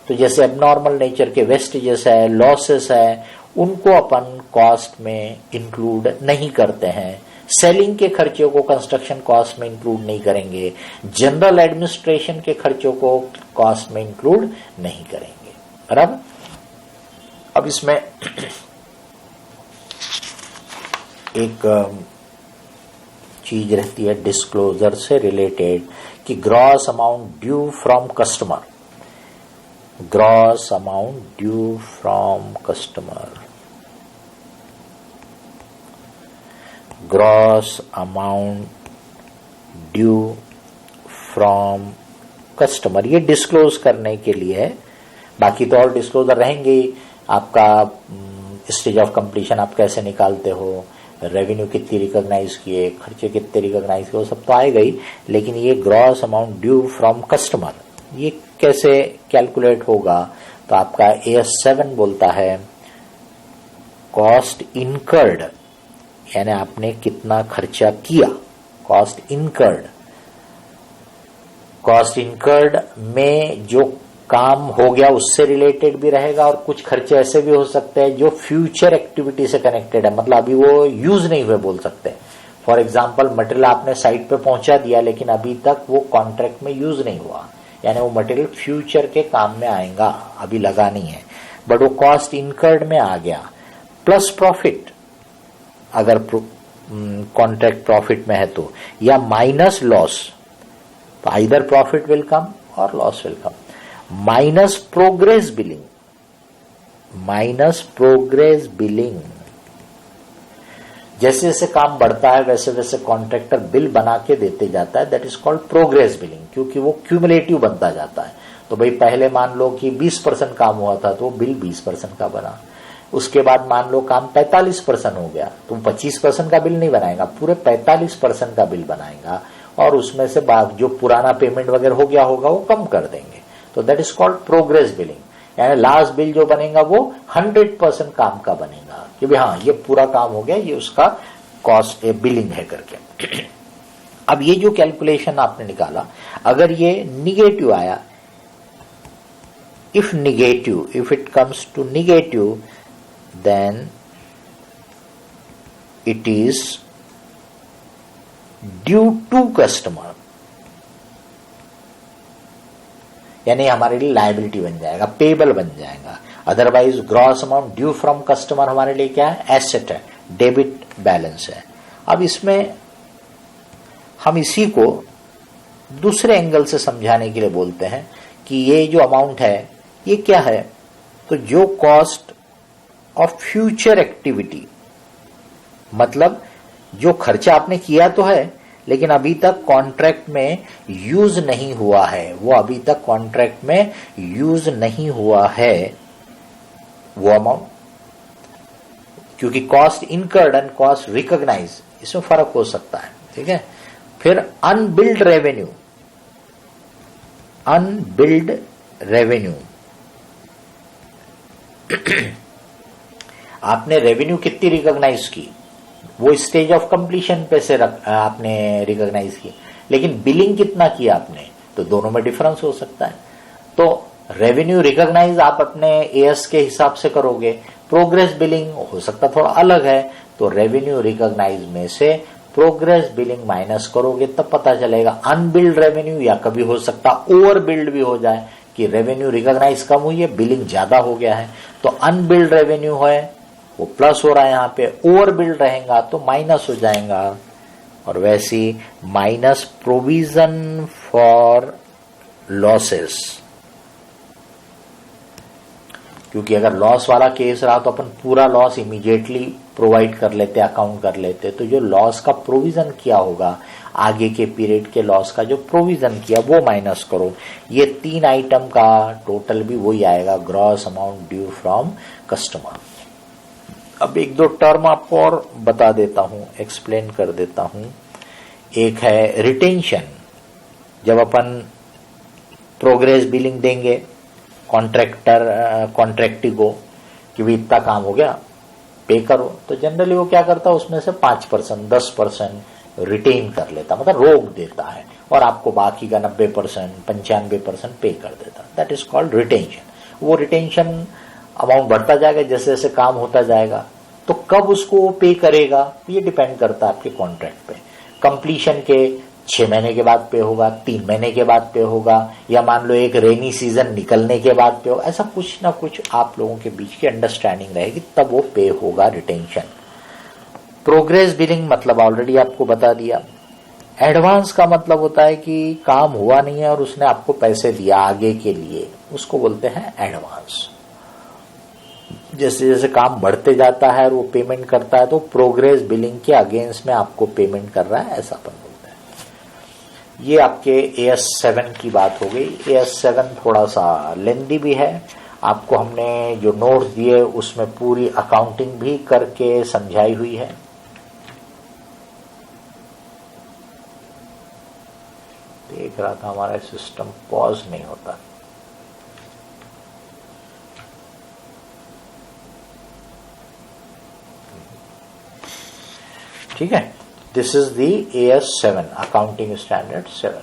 तो जैसे एबनॉर्मल नेचर के वेस्टेजेस है, लॉसेस है, उनको अपन कॉस्ट में इंक्लूड नहीं करते हैं। सेलिंग के खर्चों को कंस्ट्रक्शन कॉस्ट में इंक्लूड नहीं करेंगे, जनरल एडमिनिस्ट्रेशन के खर्चों को कॉस्ट में इंक्लूड नहीं करेंगे। बराबर। अब इसमें एक चीज रहती है डिस्क्लोजर से रिलेटेड कि gross amount due from customer, gross amount due from customer, gross amount due from customer, ये डिस्क्लोज करने के लिए है। बाकी तो और डिस्क्लोजर रहेंगे ही। आपका स्टेज ऑफ कंप्लीशन आप कैसे निकालते हो, रेवेन्यू कितनी रिकॉग्नाइज किए, खर्चे कितने रिकॉग्नाइज किए, वो सब तो आएगा ही। लेकिन ये gross amount due from customer ये कैसे कैलकुलेट होगा, तो आपका AS7 बोलता है कॉस्ट इनकर्ड, यानी आपने कितना खर्चा किया, कॉस्ट इनकर्ड। कॉस्ट इनकर्ड में जो काम हो गया उससे रिलेटेड भी रहेगा, और कुछ खर्चे ऐसे भी हो सकते हैं जो फ्यूचर एक्टिविटी से कनेक्टेड है, मतलब अभी वो यूज नहीं हुए बोल सकते। फॉर एग्जांपल मटेरियल आपने साइट पे पहुंचा दिया लेकिन अभी तक वो कॉन्ट्रैक्ट में यूज नहीं हुआ, यानी वो मटेरियल फ्यूचर के काम में आएगा, अभी लगा नहीं है, बट वो कॉस्ट इनकर्ड में आ गया। प्लस प्रॉफिट, अगर कॉन्ट्रैक्ट प्रॉफिट में है तो, या माइनस लॉस, तो आइदर प्रॉफिट विल कम और loss will come. Minus progress billing, minus progress billing, जैसे जैसे काम बढ़ता है वैसे वैसे कॉन्ट्रैक्टर बिल बना के देते जाता है, that is called progress billing, क्योंकि वो क्यूमुलेटिव बनता जाता है। तो भाई पहले मान लो कि 20% काम हुआ था तो बिल 20% का बना, उसके बाद मान लो काम 45% हो गया तो 25% का बिल नहीं बनाएगा, पूरे 45% का बिल बनाएगा, और उसमें से जो पुराना पेमेंट वगैरह हो गया होगा वो कम कर देंगे। तो that is called progress billing, यानी लास्ट बिल जो बनेगा वो 100% काम का बनेगा कि भाई हाँ ये पूरा काम हो गया, ये उसका कॉस्ट बिलिंग है करके। अब ये जो कैलकुलेशन आपने निकाला, अगर ये निगेटिव आया, if negative, if it comes to negative, then it is due to customer, यानी हमारे लिए लायबिलिटी बन जाएगा, पेबल बन जाएगा। Otherwise gross amount due from customer हमारे लिए क्या है, एसेट है, डेबिट बैलेंस है। अब इसमें हम इसी को दूसरे एंगल से समझाने के लिए बोलते हैं कि ये जो अमाउंट है ये क्या है, तो जो कॉस्ट ऑफ फ्यूचर एक्टिविटी, मतलब जो खर्चा आपने किया तो है लेकिन अभी तक कॉन्ट्रैक्ट में यूज नहीं हुआ है, वो अभी तक कॉन्ट्रैक्ट में यूज नहीं हुआ है वो अमाउंट, क्योंकि cost incurred and cost recognise इसमें फर्क हो सकता है। ठीक है। फिर अनबिल्ड रेवेन्यू, अनबिल्ड रेवेन्यू आपने रेवेन्यू कितनी रिकॉग्नाइज की, वो स्टेज ऑफ कंप्लीशन पे से आपने रिकॉग्नाइज की, लेकिन बिलिंग कितना किया आपने, तो दोनों में डिफरेंस हो सकता है। तो रेवेन्यू रिकॉग्नाइज आप अपने एएस के हिसाब से करोगे, प्रोग्रेस बिलिंग हो सकता थोड़ा अलग है, तो रेवेन्यू रिकॉग्नाइज में से प्रोग्रेस बिलिंग माइनस करोगे तब पता चलेगा अनबिल्ड रेवेन्यू, या कभी हो सकता ओवर बिल्ड भी हो जाए कि रेवेन्यू रिकॉग्नाइज कम हुई है, बिलिंग ज्यादा हो गया है, तो अनबिल्ड रेवेन्यू है वो प्लस हो रहा है, यहाँ पे ओवर बिल्ड रहेगा तो माइनस हो जाएगा। और वैसी माइनस प्रोविजन फॉर लॉसेस, क्योंकि अगर लॉस वाला केस रहा तो अपन पूरा लॉस इमीडिएटली प्रोवाइड कर लेते, अकाउंट कर लेते, तो जो लॉस का प्रोविजन किया होगा, आगे के पीरियड के लॉस का जो प्रोविजन किया वो माइनस करो। ये 3 आइटम का टोटल भी वही आएगा, gross amount due from customer. अब 1-2 टर्म आपको और बता देता हूं, एक्सप्लेन कर देता हूं। एक है रिटेंशन, जब अपन प्रोग्रेस बिलिंग देंगे कॉन्ट्रैक्टी को कि भी इतना काम हो गया पे करो, तो जनरली वो क्या करता है उसमें से 5%, 10%, रिटेन कर लेता, मतलब रोक देता है और आपको बाकी का 90%, 95% पे कर देता, दैट इज कॉल्ड रिटेंशन। वो रिटेंशन अमाउंट बढ़ता जाएगा जैसे जैसे काम होता जाएगा, तो कब उसको पे करेगा ये डिपेंड करता है आपके कॉन्ट्रैक्ट पे। कंप्लीशन के 6 महीने के बाद पे होगा, 3 महीने के बाद पे होगा, या मान लो एक रेनी सीजन निकलने के बाद पे होगा, ऐसा कुछ ना कुछ आप लोगों के बीच की अंडरस्टैंडिंग रहेगी, तब वो पे होगा रिटेंशन। प्रोग्रेस बिलिंग मतलब ऑलरेडी आपको बता दिया। एडवांस का मतलब होता है कि काम हुआ नहीं है और उसने आपको पैसे दिया आगे के लिए, उसको बोलते हैं एडवांस। जैसे जैसे काम बढ़ते जाता है और वो पेमेंट करता है तो प्रोग्रेस बिलिंग के अगेंस्ट में आपको पेमेंट कर रहा है, ऐसा अपन बोलते हैं। ये आपके AS7 की बात हो गई। AS7 थोड़ा सा लेंदी भी है, आपको हमने जो नोट्स दिए उसमें पूरी अकाउंटिंग भी करके समझाई हुई है। देख रहा था हमारा सिस्टम पॉज नहीं होता। ठीक है, this is the AS7 accounting standard 7।